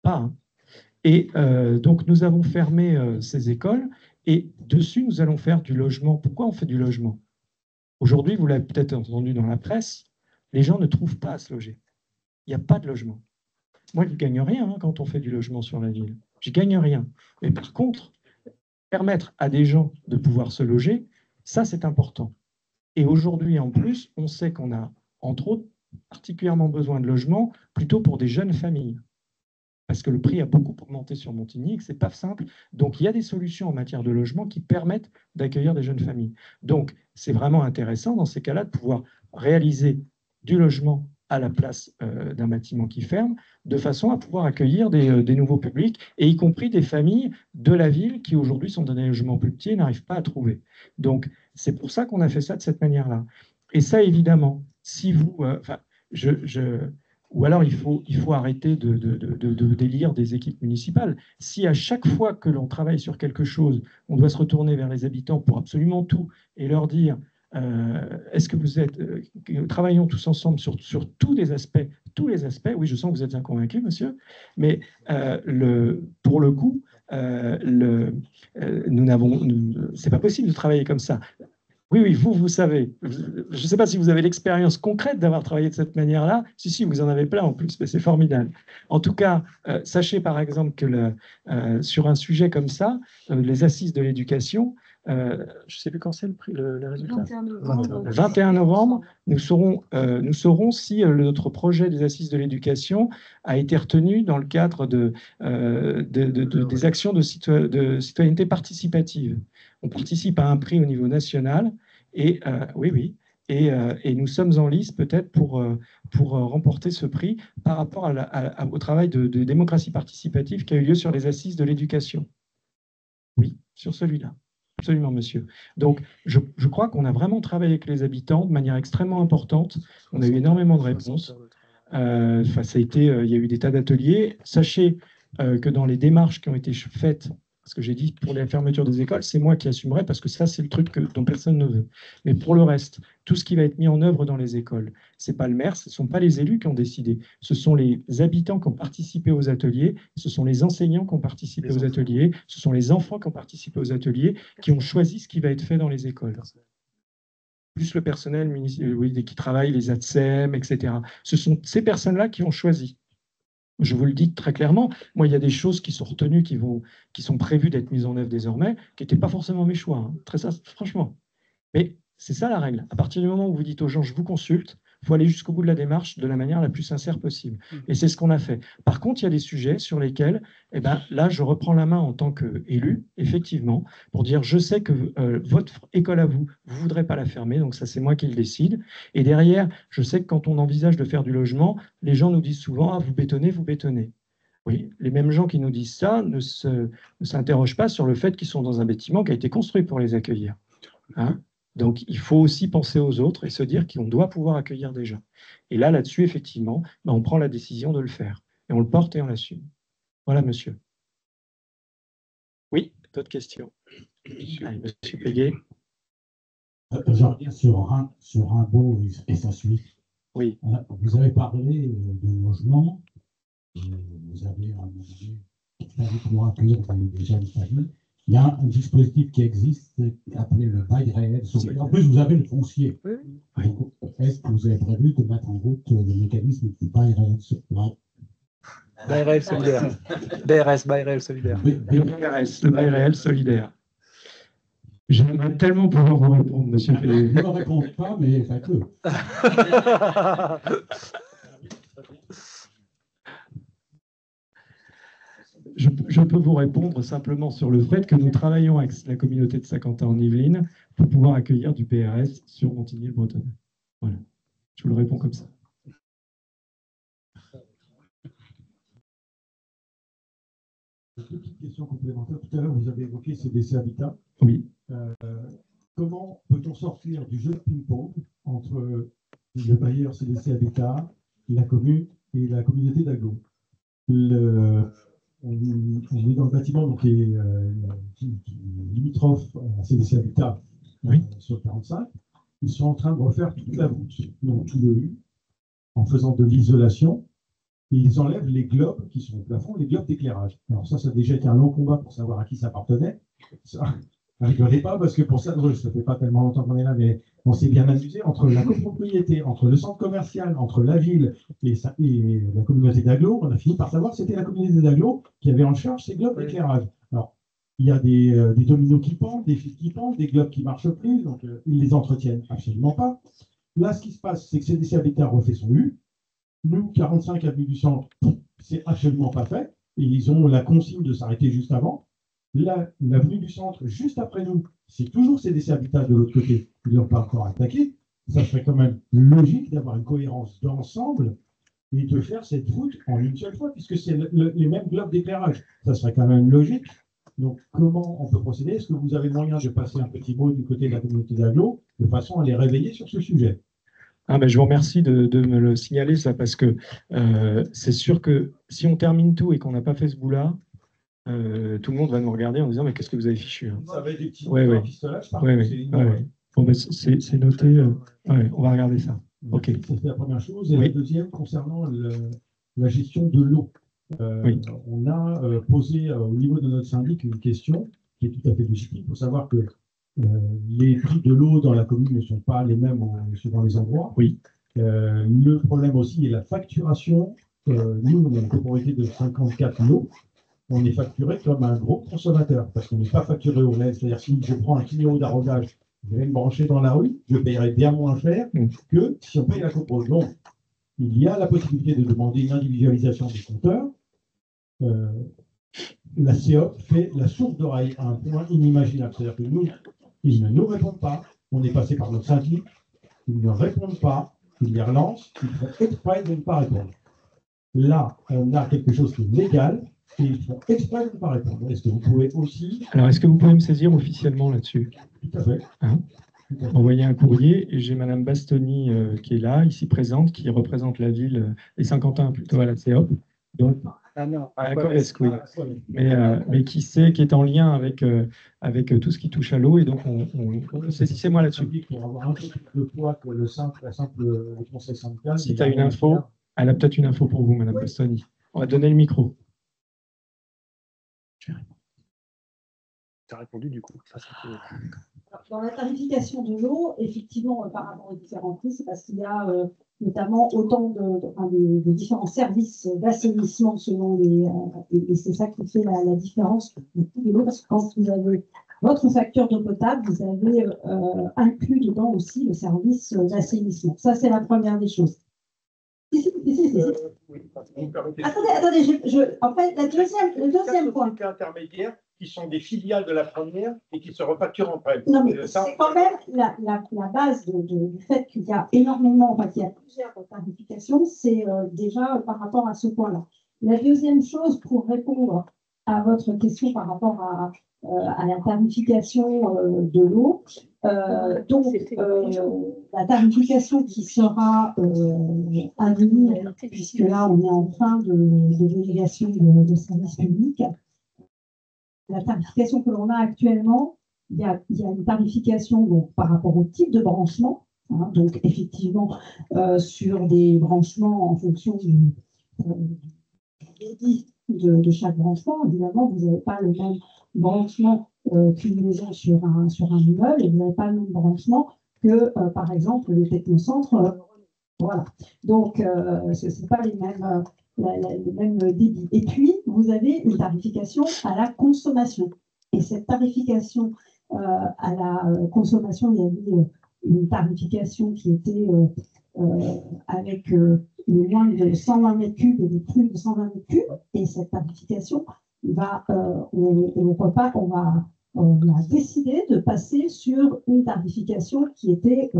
Pas un. Et donc, nous avons fermé ces écoles et dessus, nous allons faire du logement. Pourquoi on fait du logement? Aujourd'hui, vous l'avez peut-être entendu dans la presse, les gens ne trouvent pas à se loger. Il n'y a pas de logement. Moi, je ne gagne rien quand on fait du logement sur la ville. Je ne gagne rien. Mais par contre, permettre à des gens de pouvoir se loger, ça, c'est important. Et aujourd'hui, en plus, on sait qu'on a, entre autres, particulièrement besoin de logements plutôt pour des jeunes familles. Parce que le prix a beaucoup augmenté sur Montigny et que ce n'est pas simple. Donc, il y a des solutions en matière de logement qui permettent d'accueillir des jeunes familles. Donc, c'est vraiment intéressant dans ces cas-là de pouvoir réaliser du logement à la place d'un bâtiment qui ferme, de façon à pouvoir accueillir des nouveaux publics, et y compris des familles de la ville qui aujourd'hui sont dans des logements plus petits et n'arrivent pas à trouver. Donc, c'est pour ça qu'on a fait ça de cette manière-là. Et ça, évidemment, si vous... ou alors, il faut arrêter de délire des équipes municipales. Si à chaque fois que l'on travaille sur quelque chose, on doit se retourner vers les habitants pour absolument tout et leur dire est-ce que vous êtes... travaillons tous ensemble sur tous les aspects. Oui, je sens que vous êtes inconvaincu, monsieur, mais pour le coup, c'est pas possible de travailler comme ça. Oui, vous savez. Je ne sais pas si vous avez l'expérience concrète d'avoir travaillé de cette manière-là. Si, vous en avez plein en plus, mais c'est formidable. En tout cas, sachez par exemple que sur un sujet comme ça, les assises de l'éducation, je ne sais plus quand c'est le résultat. 21 novembre. 21 novembre, nous saurons si notre projet des assises de l'éducation a été retenu dans le cadre des actions de citoyenneté participative. On participe à un prix au niveau national et et nous sommes en lice peut-être pour remporter ce prix par rapport au travail de démocratie participative qui a eu lieu sur les assises de l'éducation. Oui, sur celui-là. Absolument, monsieur. Donc, je crois qu'on a vraiment travaillé avec les habitants de manière extrêmement importante. On a eu énormément de réponses. Il y a eu des tas d'ateliers. Sachez que dans les démarches qui ont été faites, parce que j'ai dit pour les fermetures des écoles, c'est moi qui assumerai parce que ça, c'est le truc dont personne ne veut. Mais pour le reste, tout ce qui va être mis en œuvre dans les écoles, ce n'est pas le maire, ce ne sont pas les élus qui ont décidé. Ce sont les habitants qui ont participé aux ateliers, ce sont les enseignants qui ont participé aux ateliers, ce sont les enfants qui ont participé aux ateliers, qui ont choisi ce qui va être fait dans les écoles. Plus le personnel qui travaille, les ATSEM, etc. Ce sont ces personnes-là qui ont choisi. Je vous le dis très clairement, moi, il y a des choses qui sont retenues, qui sont prévues d'être mises en œuvre désormais, qui n'étaient pas forcément mes choix, hein, très franchement. Mais c'est ça la règle. À partir du moment où vous dites aux gens, je vous consulte, il faut aller jusqu'au bout de la démarche de la manière la plus sincère possible. Et c'est ce qu'on a fait. Par contre, il y a des sujets sur lesquels, là, je reprends la main en tant qu'élu, effectivement, pour dire, je sais que votre école à vous ne voudrez pas la fermer, donc ça, c'est moi qui le décide. Et derrière, je sais que quand on envisage de faire du logement, les gens nous disent souvent, ah, vous bétonnez, vous bétonnez. Oui, les mêmes gens qui nous disent ça ne s'interrogent pas sur le fait qu'ils sont dans un bâtiment qui a été construit pour les accueillir. Hein ? Donc, il faut aussi penser aux autres et se dire qu'on doit pouvoir accueillir des gens. Et là-dessus, effectivement, on prend la décision de le faire. Et on le porte et on l'assume. Voilà, monsieur. Oui, d'autres questions? Allez, monsieur Péguet. Je reviens sur Rimbaud et sa suite. Oui. Vous avez parlé de logement. Vous avez un projet pour accueillir des jeunes familles. Il y a un dispositif qui existe appelé le bail réel solidaire. En plus, vous avez le foncier. Oui. Est-ce que vous avez prévu de mettre en route le mécanisme du bail réel solidaire? Bail réel solidaire. BRS, bail réel solidaire. Le bail réel solidaire. J'aimerais tellement pouvoir vous répondre, monsieur Péguet. Vous ne me répondez pas, mais faites-le. Je peux vous répondre simplement sur le fait que nous travaillons avec la communauté de Saint-Quentin en Yvelines pour pouvoir accueillir du PRS sur Montigny-le-Bretonneux. Voilà, je vous le réponds comme ça. Une petite question complémentaire. Tout à l'heure, vous avez évoqué CDC Habitat. Oui. Comment peut-on sortir du jeu de ping-pong entre le bailleur CDC Habitat, la commune et la communauté d'agglo? On est dans le bâtiment donc, qui est limitrophe à CDC Habitat sur 45. Ils sont en train de refaire toute la voûte, donc tout le U, en faisant de l'isolation. Et ils enlèvent les globes qui sont au plafond, les globes d'éclairage. Alors ça a déjà été un long combat pour savoir à qui ça appartenait. Ça, ne rigolez pas, parce que pour ça ne fait pas tellement longtemps qu'on est là, mais on s'est bien amusé entre la copropriété, entre le centre commercial, entre la ville et la communauté d'agglo. On a fini par savoir que c'était la communauté d'agglo qui avait en charge ces globes d'éclairage. Alors, il y a des dominos qui pendent, des fils qui pendent, des globes qui marchent plus, donc ils les entretiennent absolument pas. Là, ce qui se passe, c'est que CDC Habitat refait son U. Nous, 45 avenue du Centre, c'est absolument pas fait. Et ils ont la consigne de s'arrêter juste avant. L'avenue du Centre, juste après nous, c'est toujours CDC Habitat de l'autre côté. Ils n'ont pas encore attaqué. ça serait quand même logique d'avoir une cohérence d'ensemble et de faire cette route en une seule fois, puisque c'est les mêmes globes d'éclairage. Ça serait quand même logique. Donc, comment on peut procéder? Est-ce que vous avez moyen de passer un petit mot du côté de la communauté d'agglo, de façon à les réveiller sur ce sujet? Ah ben, je vous remercie de me le signaler, ça, parce que c'est sûr que si on termine tout et qu'on n'a pas fait ce bout-là, tout le monde va nous regarder en disant mais qu'est-ce que vous avez fichu, hein. Ça va être des petits pistolages, Bon, ben, c'est noté. On va regarder ça. Ok. Ça, c'est la première chose. Et la deuxième, concernant la gestion de l'eau. On a posé au niveau de notre syndic une question qui est tout à fait légitime pour savoir que les prix de l'eau dans la commune ne sont pas les mêmes suivant les endroits. Oui. Le problème aussi est la facturation. Nous, on a une propriété de 54 lots. On est facturé comme un gros consommateur parce qu'on n'est pas facturé au net. C'est-à-dire, si je prends un kilo d'arrosage, je vais me brancher dans la rue, je paierai bien moins cher que si on paye la copro. Donc, il y a la possibilité de demander une individualisation des compteurs. La CEOP fait la sourde d'oreille à un point inimaginable. C'est-à-dire que nous, ils ne nous répondent pas. On est passé par notre syndic, ils ne répondent pas, ils les relancent, ils font exprès de ne pas répondre. Là, on a quelque chose qui est légal et ils font exprès de ne pas répondre. Est-ce que vous pouvez aussi... Alors, est-ce que vous pouvez me saisir officiellement là-dessus? Tout à fait. Hein? Envoyer un courrier, et j'ai Madame Bastoni qui est là, ici présente, qui représente la ville et Saint-Quentin plutôt à la CEOP. Donc, à la Corrèze, oui. Mais qui sait, qui est en lien avec tout ce qui touche à l'eau, et donc saisissez-moi là-dessus. Pour avoir un peu plus de poids que le conseil syndical. Si tu as une info, elle a peut-être une info pour vous, Madame Bastoni. On va donner le micro. Tu as répondu du coup. Dans la tarification de l'eau, effectivement, par rapport aux différents prix, c'est parce qu'il y a notamment autant de différents services d'assainissement selon les... et c'est ça qui fait la différence du coût de l'eau, parce que quand vous avez votre facture d'eau potable, vous avez inclus dedans aussi le service d'assainissement. Ça, c'est la première des choses. Attendez, en fait, le deuxième point. Intermédiaires qui sont des filiales de la première et qui se refacturent entre elles. Non, mais c'est quand même la base du fait qu'il y a énormément, enfin, qu'il y a plusieurs tarifications, c'est déjà par rapport à ce point-là. La deuxième chose, pour répondre à votre question par rapport à la tarification de l'eau, donc la tarification qui sera à venir, puisque là on est en fin de délégation de services publics, la tarification que l'on a actuellement, il y a une tarification donc, par rapport au type de branchement, hein, donc effectivement sur des branchements en fonction du débit de chaque branchement. Évidemment, vous n'avez pas le même branchement qu'une maison sur un immeuble, et vous n'avez pas le même branchement que, par exemple, le technocentre. Voilà. Donc, ce n'est pas les mêmes... le même débit. Et puis, vous avez une tarification à la consommation. Et cette tarification à la consommation, il y avait une tarification qui était avec le moins de 120 mètres cubes et des plus de 120 mètres cubes. Et cette tarification, on a décidé de passer sur une tarification qui était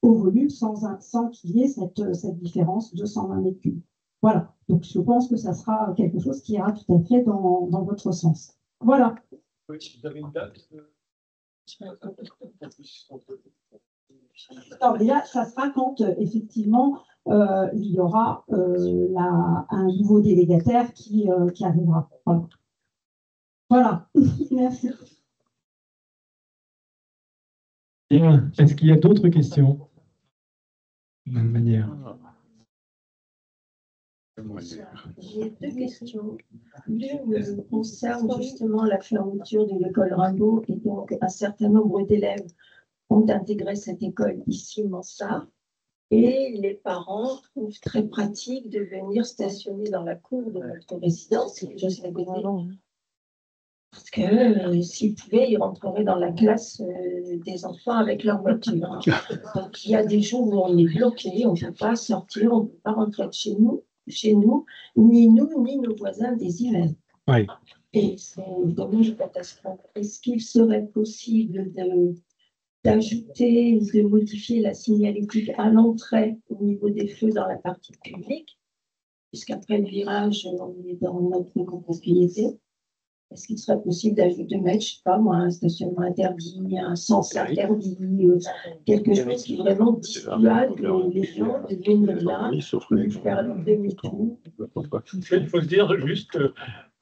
au volume sans qu'il y ait cette différence de 120 mètres cubes. Voilà, donc je pense que ça sera quelque chose qui ira tout à fait dans votre sens. Voilà. Oui, vous avez une date Non, mais là, ça sera quand, effectivement, il y aura un nouveau délégataire qui arrivera. Voilà. Voilà. Merci. Bien. Est-ce qu'il y a d'autres questions? De la même manière. J'ai deux questions. L'une concerne justement la fermeture de l'école Rimbaud, et donc un certain nombre d'élèves ont intégré cette école ici, Mansart, et les parents trouvent très pratique de venir stationner dans la cour de notre résidence, juste à côté. Parce que s'ils pouvaient, ils rentreraient dans la classe des enfants avec leur voiture. Donc il y a des jours où on est bloqué, on ne peut pas sortir, on ne peut pas rentrer de chez nous, ni nous, ni nos voisins des hivers. Oui. Et c'est vraiment une catastrophe. Est-ce qu'il serait possible d'ajouter ou de modifier la signalétique à l'entrée au niveau des feux dans la partie publique, puisqu'après le virage, on est dans notre propriété. Est-ce qu'il serait possible de mettre, je sais pas moi, un stationnement interdit, un sens interdit, quelque chose qui vraiment dissuade les gens de venir là, de faire leur demi-tour? Il faut se dire juste,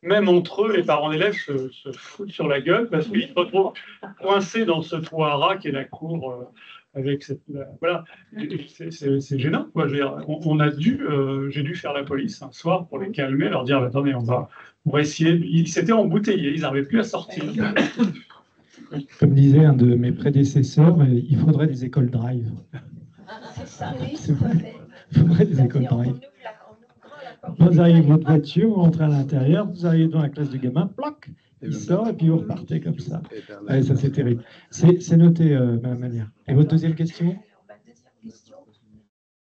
même entre eux, les parents d'élèves se foutent sur la gueule parce qu'ils se retrouvent coincés dans ce toit à ras qui est la cour avec cette. Voilà, c'est gênant, quoi. Je veux dire, j'ai dû faire la police un soir pour les calmer, leur dire attendez, on va essayer. Ils s'étaient embouteillés, ils n'arrivaient plus à sortir. Comme disait un de mes prédécesseurs, il faudrait des écoles drive. C'est ça, oui, Il faudrait des écoles drive. Vous arrivez avec votre voiture, vous rentrez à l'intérieur, vous arrivez dans la classe du gamin, plac, il sort et puis vous repartez comme ça. Ouais, ça c'est terrible. C'est noté, Madame Manière. Et votre deuxième question? Ma deuxième question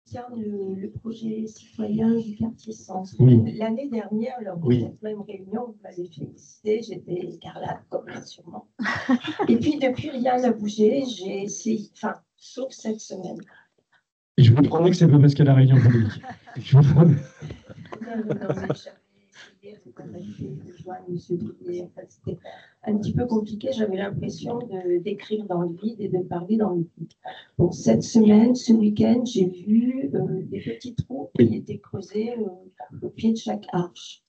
concerne le projet citoyen du quartier centre. Oui. L'année dernière, lors de cette même réunion, vous m'avez félicité, j'étais écarlate comme là sûrement. Et puis depuis, rien n'a bougé, j'ai essayé, enfin, sauf cette semaine. Et je vous promets que c'est pas parce qu'il y a la réunion publique. Je vous promets. De joindre M. Drouillet. En fait, c'était un petit peu compliqué. J'avais l'impression d'écrire dans le vide et de parler dans le vide. Bon, cette semaine, ce week-end, j'ai vu des petits trous qui étaient creusés au pied de chaque arche.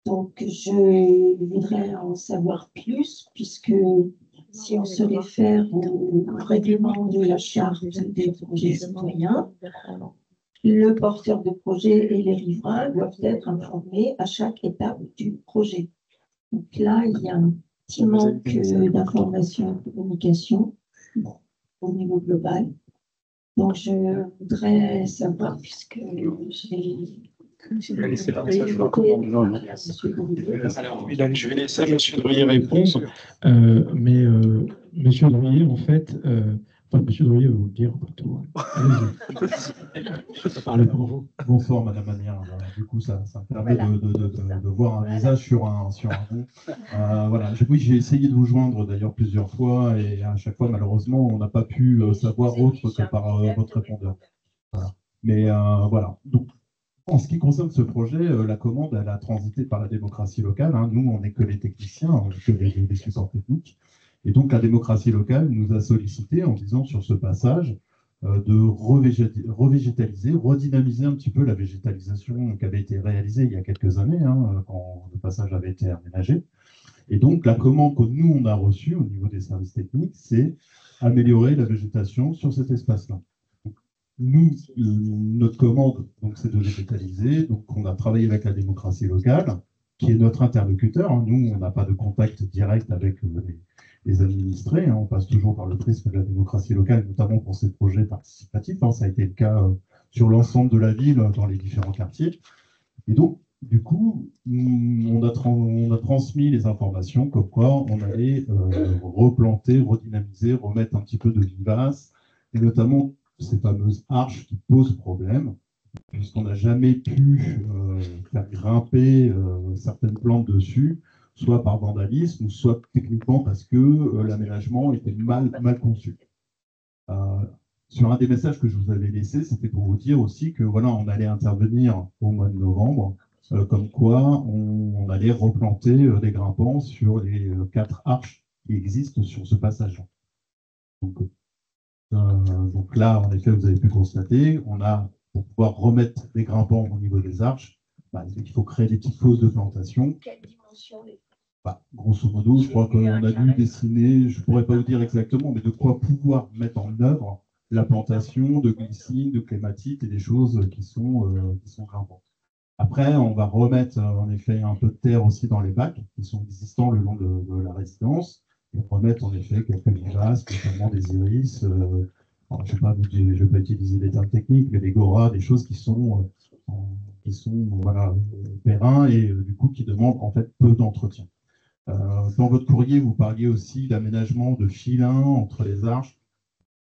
Donc, je voudrais en savoir plus, puisque si on se réfère au règlement de la charte des projets citoyens, le porteur de projet et les riverains doivent être informés à chaque étape du projet. Donc là, il y a un petit manque d'information et de communication au niveau global. Donc je voudrais savoir, puisque je vais laisser M. Drouillet répondre, mais M. Drouillet, en fait, M. Drouillet va vous le dire plutôt. Parlez pour vous. Bonsoir, Madame Manière. Du coup, ça me permet de voir un visage sur un nom. Voilà. Oui, j'ai essayé de vous joindre d'ailleurs plusieurs fois et à chaque fois, malheureusement, on n'a pas pu savoir autre que par votre répondeur. Voilà. Mais voilà. Donc, en ce qui concerne ce projet, la commande, elle a transité par la démocratie locale. Hein. Nous, on n'est que les techniciens, on n'est que les supports techniques. Et donc, la démocratie locale nous a sollicité en disant sur ce passage de revégétaliser, redynamiser un petit peu la végétalisation qui avait été réalisée il y a quelques années, hein, quand le passage avait été aménagé. Et donc, la commande que nous, on a reçue au niveau des services techniques, c'est améliorer la végétation sur cet espace-là. Nous, notre commande, c'est de végétaliser. Donc, on a travaillé avec la démocratie locale, qui est notre interlocuteur. Hein. Nous, on n'a pas de contact direct avec les administrés. Hein. On passe toujours par le prisme de la démocratie locale, notamment pour ces projets participatifs. Hein. Ça a été le cas sur l'ensemble de la ville, dans les différents quartiers. Et donc, du coup, on a transmis les informations comme quoi on allait replanter, redynamiser, remettre un petit peu de vivace, et notamment ces fameuses arches qui posent problème, puisqu'on n'a jamais pu faire grimper certaines plantes dessus, soit par vandalisme, soit techniquement parce que l'aménagement était mal conçu. Sur un des messages que je vous avais laissé, c'était pour vous dire aussi que voilà, on allait intervenir au mois de novembre, comme quoi on allait replanter des grimpants sur les 4 arches qui existent sur ce passage. Donc là, en effet, vous avez pu constater, on a, pour pouvoir remettre des grimpants au niveau des arches, il faut créer des petites fosses de plantation. Quelle dimension grosso modo, je crois qu'on a dû dessiner, je ne pourrais pas vous dire exactement, mais de quoi pouvoir mettre en œuvre la plantation de glycine, de clématite et des choses qui sont grimpantes. Après, on va remettre en effet un peu de terre aussi dans les bacs qui sont existants le long de la résidence. Et remettre en effet quelques vivaces, notamment des iris, je ne vais pas utiliser des termes techniques, mais des goras, des choses qui sont voilà, périns et du coup qui demandent en fait peu d'entretien. Dans votre courrier, vous parliez aussi d'aménagement de filins entre les arches.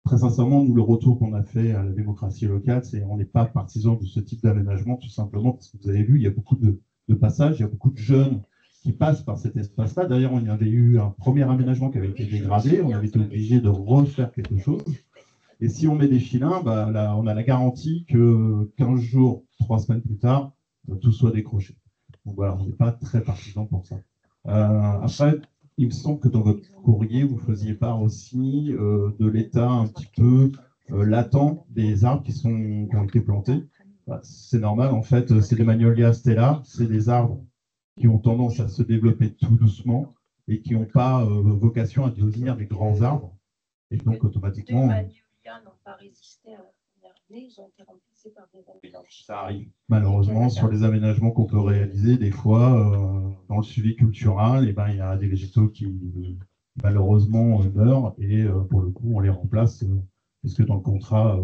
Très sincèrement, nous, le retour qu'on a fait à la démocratie locale, c'est qu'on n'est pas partisans de ce type d'aménagement, tout simplement parce que vous avez vu, il y a beaucoup de passages, il y a beaucoup de jeunes qui passe par cet espace-là. D'ailleurs, on y avait eu un premier aménagement qui avait été dégradé, on avait été obligé de refaire quelque chose. Et si on met des filins, bah, là, on a la garantie que 15 jours, 3 semaines plus tard, tout soit décroché. Donc voilà, on n'est pas très partisan pour ça. Après, il me semble que dans votre courrier, vous faisiez part aussi de l'état un petit peu latent des arbres qui ont été plantés. Bah, c'est normal, en fait, c'est des Magnolia stella, c'est des arbres qui ont tendance à se développer tout doucement et qui n'ont pas vocation à devenir des grands arbres. Et donc, automatiquement... Les Magnolia n'ont pas résisté à la première année, ils ont été remplacés par des blanches. Ça arrive. Malheureusement, sur les aménagements qu'on peut réaliser, des fois, dans le suivi cultural, il y a des végétaux qui, malheureusement, meurent et pour le coup, on les remplace, puisque dans le contrat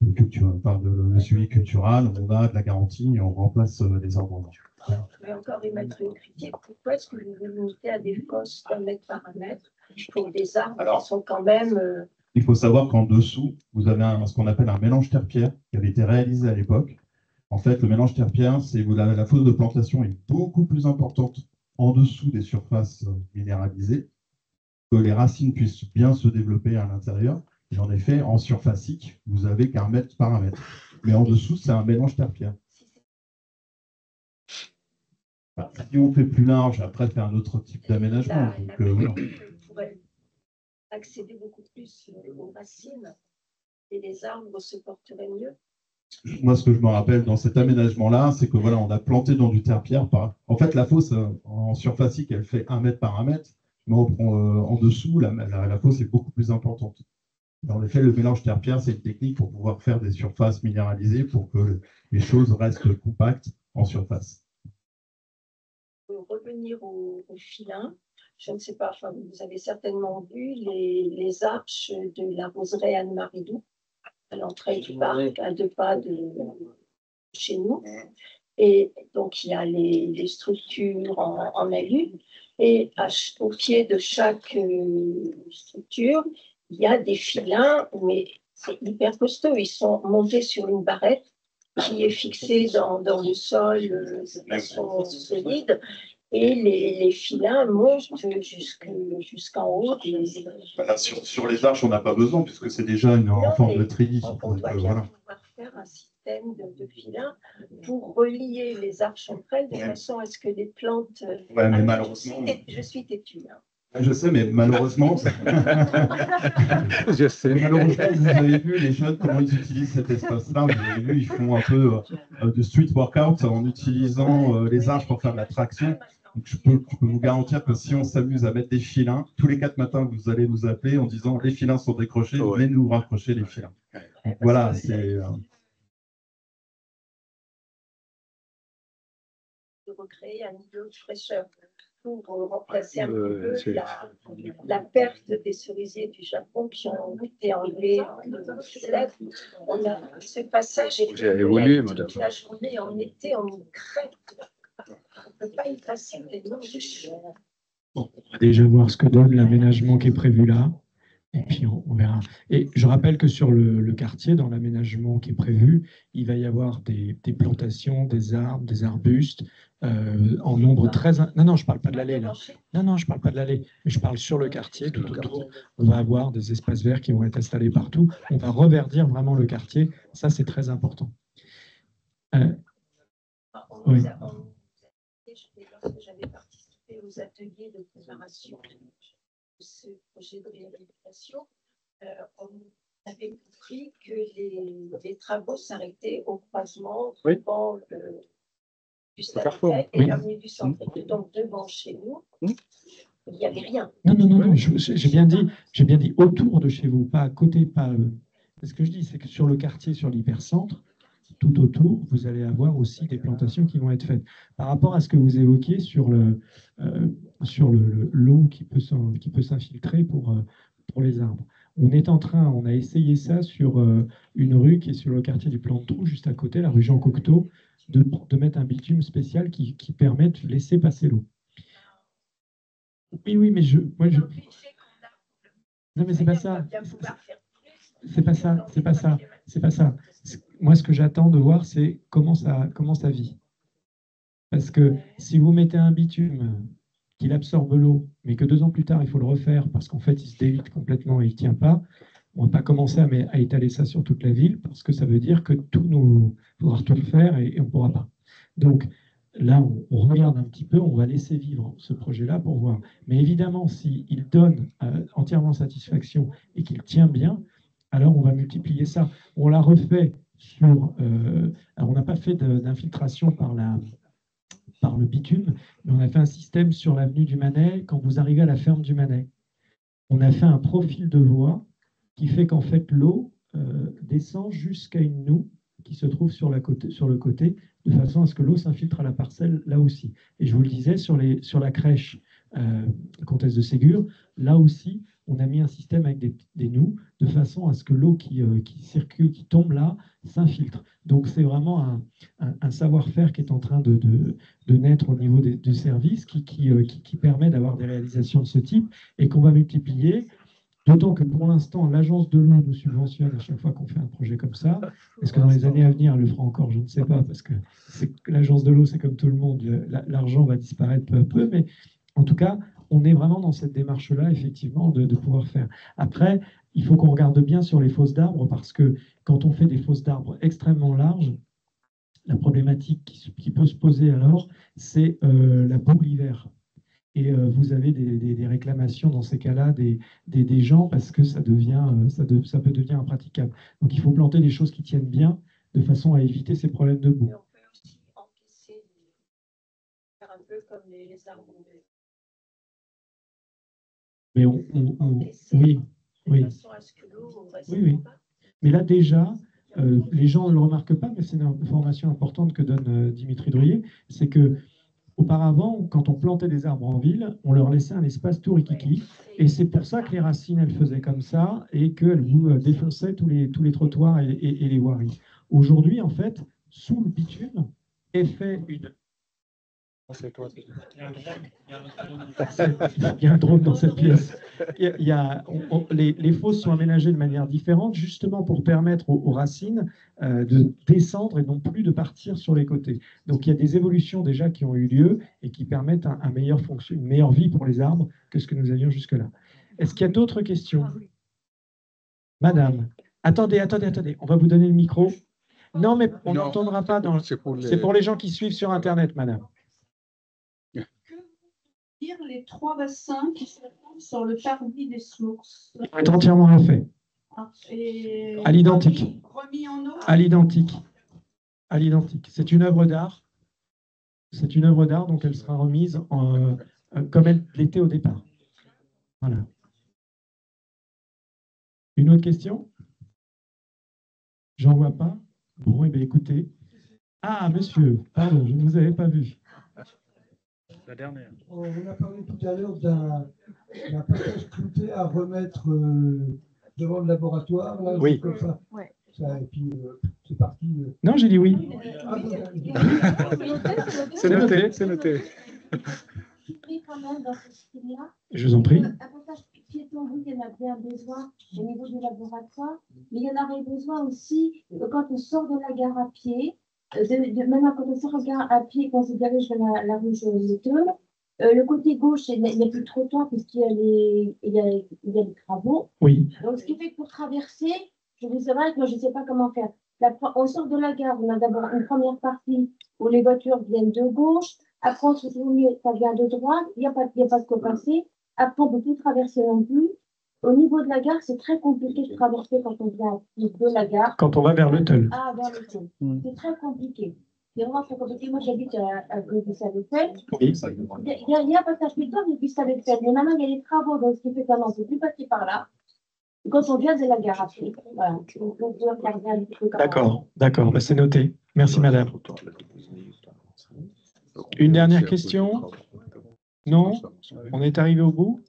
le suivi cultural, on a de la garantie et on remplace les arbres. Je vais encore émettre une critique. Pourquoi est-ce que vous vous limitez à des fosses d'un mètre par un mètre pour des arbres qui sont quand même... Il faut savoir qu'en dessous, vous avez ce qu'on appelle un mélange terre-pierre qui avait été réalisé à l'époque. En fait, le mélange terre-pierre, c'est la fosse de plantation est beaucoup plus importante en dessous des surfaces minéralisées, que les racines puissent bien se développer à l'intérieur. Et en effet, en surfacique, vous avez qu'un mètre par un mètre. Mais en dessous, c'est un mélange terre-pierre. Si on fait plus large, après, c'est un autre type d'aménagement. On pourrait accéder beaucoup plus aux racines et les arbres se porteraient mieux. Moi, ce que je me rappelle dans cet aménagement-là, c'est que voilà, on a planté dans du terre-pierre. En fait, la fosse en surfacique, elle fait 1 mètre par 1 mètre. Mais en dessous, la fosse est beaucoup plus importante. En effet, le mélange terre-pierre, c'est une technique pour pouvoir faire des surfaces minéralisées pour que les choses restent compactes en surface. Pour revenir au filin, je ne sais pas, enfin, vous avez certainement vu les arches de la roseraie Anne-Marie Doux, à l'entrée du parc, à 2 pas de chez nous. Et donc, il y a les structures en alu. Et au pied de chaque structure, il y a des filins, mais c'est hyper costaud. Ils sont montés sur une barrette qui est fixée dans le sol de façon solide. Et les filins montent jusqu'en haut. Voilà, sur les arches, on n'a pas besoin, puisque c'est déjà en forme de treillis. On doit bien pouvoir faire un système de filins pour relier les arches entre elles, de façon à ce que les plantes... Ouais, mais malheureusement... Je suis têtue. Je sais, mais malheureusement... Je sais. Malheureusement, vous avez vu les jeunes, comment ils utilisent cet espace-là. Vous avez vu, ils font un peu de street workout en utilisant les arches pour faire de la traction. Donc, je peux vous garantir que si on s'amuse à mettre des filins, tous les 4 matins, vous allez nous appeler en disant les filins sont décrochés, venez nous raccrocher les filins. Donc, voilà, c'est... De recréer un niveau de fraîcheur pour remplacer un peu la perte des cerisiers du Japon qui ont été enlevés. On a ce passage J'ai évolué, madame. Toute la journée en été, on y crève. On ne peut pas y passer les noms de chien. On va déjà voir ce que donne l'aménagement qui est prévu là, et puis on verra. Et je rappelle que sur le quartier, dans l'aménagement qui est prévu, il va y avoir des plantations, des arbres, des arbustes, en nombre très... Non, je ne parle pas de l'allée, là. Non, je ne parle pas de l'allée, mais je parle sur le quartier, tout autour. On va avoir des espaces verts qui vont être installés partout. On va reverdir vraiment le quartier. Ça, c'est très important. Oui. Lorsque j'avais participé aux ateliers de préparation de ce projet de réhabilitation, on avait compris que les travaux s'arrêtaient au croisement devant du stade et l'avenue du Centre. Donc devant chez nous, il n'y avait rien. Non, j'ai bien dit autour de chez vous, pas à côté, pas... Ce que je dis, c'est que sur le quartier, sur l'hypercentre, tout autour, vous allez avoir aussi des plantations qui vont être faites. Par rapport à ce que vous évoquiez sur l'eau qui peut s'infiltrer pour les arbres. On a essayé ça sur une rue qui est sur le quartier du Plan de Trou, juste à côté, la rue Jean Cocteau, de mettre un bitume spécial qui permet de laisser passer l'eau. Oui, mais non, mais c'est pas ça. C'est pas ça. Moi, ce que j'attends de voir, c'est comment ça vit. Parce que si vous mettez un bitume qu'il absorbe l'eau, mais que 2 ans plus tard, il faut le refaire parce qu'en fait, il se délite complètement et il ne tient pas, on ne va pas commencer à étaler ça sur toute la ville parce que ça veut dire que il faudra tout refaire et on ne pourra pas. Donc là, on regarde un petit peu, on va laisser vivre ce projet-là pour voir. Mais évidemment, s'il donne entièrement satisfaction et qu'il tient bien, alors on va multiplier ça. On l'a refait sur... alors on n'a pas fait d'infiltration par le bitume, mais on a fait un système sur l'avenue du Manet quand vous arrivez à la ferme du Manet. On a fait un profil de voie qui fait qu'en fait l'eau descend jusqu'à une noue qui se trouve sur le côté, de façon à ce que l'eau s'infiltre à la parcelle là aussi. Et je vous le disais, sur la crèche Comtesse de Ségur, là aussi, on a mis un système avec des noues, de façon à ce que l'eau qui circule, qui tombe là, s'infiltre. Donc c'est vraiment un savoir-faire qui est en train de naître au niveau du service, qui permet d'avoir des réalisations de ce type, et qu'on va multiplier. D'autant que pour l'instant, l'agence de l'eau nous subventionne à chaque fois qu'on fait un projet comme ça. Est-ce que dans les années à venir, elle le fera encore? Je ne sais pas, parce que l'agence de l'eau, c'est comme tout le monde, l'argent va disparaître peu à peu, mais en tout cas, on est vraiment dans cette démarche-là, effectivement, de pouvoir faire. Après, il faut qu'on regarde bien sur les fosses d'arbres, parce que quand on fait des fosses d'arbres extrêmement larges, la problématique qui peut se poser alors, c'est la boue l'hiver. Et vous avez des réclamations dans ces cas-là des gens parce que ça peut devenir impraticable. Donc il faut planter des choses qui tiennent bien de façon à éviter ces problèmes de boue. Et on peut aussi encaisser, faire un peu comme les arbres. Mais oui. Oui. Mais là déjà, les gens ne le remarquent pas, mais c'est une information importante que donne Dimitri Drouillet, c'est que auparavant, quand on plantait des arbres en ville, on leur laissait un espace tout rikiki, et c'est pour ça que les racines, elles faisaient comme ça, et qu'elles vous défonçaient tous les trottoirs et les voiries. Aujourd'hui, en fait, sous le bitume, est fait une... C'est toi. Il y a un drone dans cette pièce. Les fosses sont aménagées de manière différente, justement pour permettre aux racines de descendre et non plus de partir sur les côtés. Donc il y a des évolutions déjà qui ont eu lieu et qui permettent une meilleure vie pour les arbres que ce que nous avions jusque-là. Est-ce qu'il y a d'autres questions? Madame, attendez, on va vous donner le micro. Non, mais on n'entendra pas. C'est pour les gens qui suivent sur Internet, madame. Les 3 bassins qui se trouvent sur le parvis des sources. Ça va être entièrement refait. À l'identique. Remis en eau. À l'identique. C'est une œuvre d'art. Donc elle sera remise comme elle l'était au départ. Voilà. Une autre question? J'en vois pas. Bon, eh bien, écoutez. Ah, monsieur, pardon, je ne vous avais pas vu. La dernière. On a parlé tout à l'heure d'un passage clouté à remettre devant le laboratoire. Là, oui. Comme ça. Ouais. Et puis, c'est parti. Non, j'ai dit oui. C'est noté. Je vous en prie. Un passage piéton, oui, il y en a bien besoin au niveau du laboratoire, mais il y en aurait besoin aussi quand on sort de la gare à pied. Maintenant, quand on sort de la gare à pied, quand on se dirige vers la rue Jauneteul, le côté gauche, il n'y a plus de trottoir puisqu'il y a les travaux. Oui. Donc, ce qui fait que pour traverser, je vous sais vrai que moi, je ne sais pas comment faire. On sort de la gare, on a d'abord une première partie où les voitures viennent de gauche. Après, on se trouve, ça vient de droite. Il n'y a pas de quoi passer. Après, on ne peut plus traverser non plus. Au niveau de la gare, c'est très compliqué de traverser quand on vient de la gare. Quand on va vers le Teul. Ah, vers le Teul. C'est très compliqué. C'est vraiment très compliqué. Moi, j'habite à Buissy-Saint-Léfeld. Oui. Il y a un passage piéton à Buissy-Saint-Léfeld. Mais maintenant, il y a des travaux, donc ce qui fait qu'on ne peut plus passer par là. Quand on vient de la gare à pied. Voilà. D'accord. C'est noté. Merci, madame. Une dernière question? Non? On est arrivé au bout?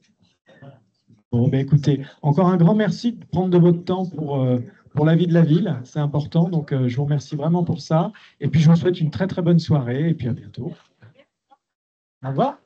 Bon, ben écoutez, encore un grand merci de prendre de votre temps pour la vie de la ville. C'est important, donc je vous remercie vraiment pour ça. Et puis, je vous souhaite une très, très bonne soirée et puis à bientôt. Au revoir.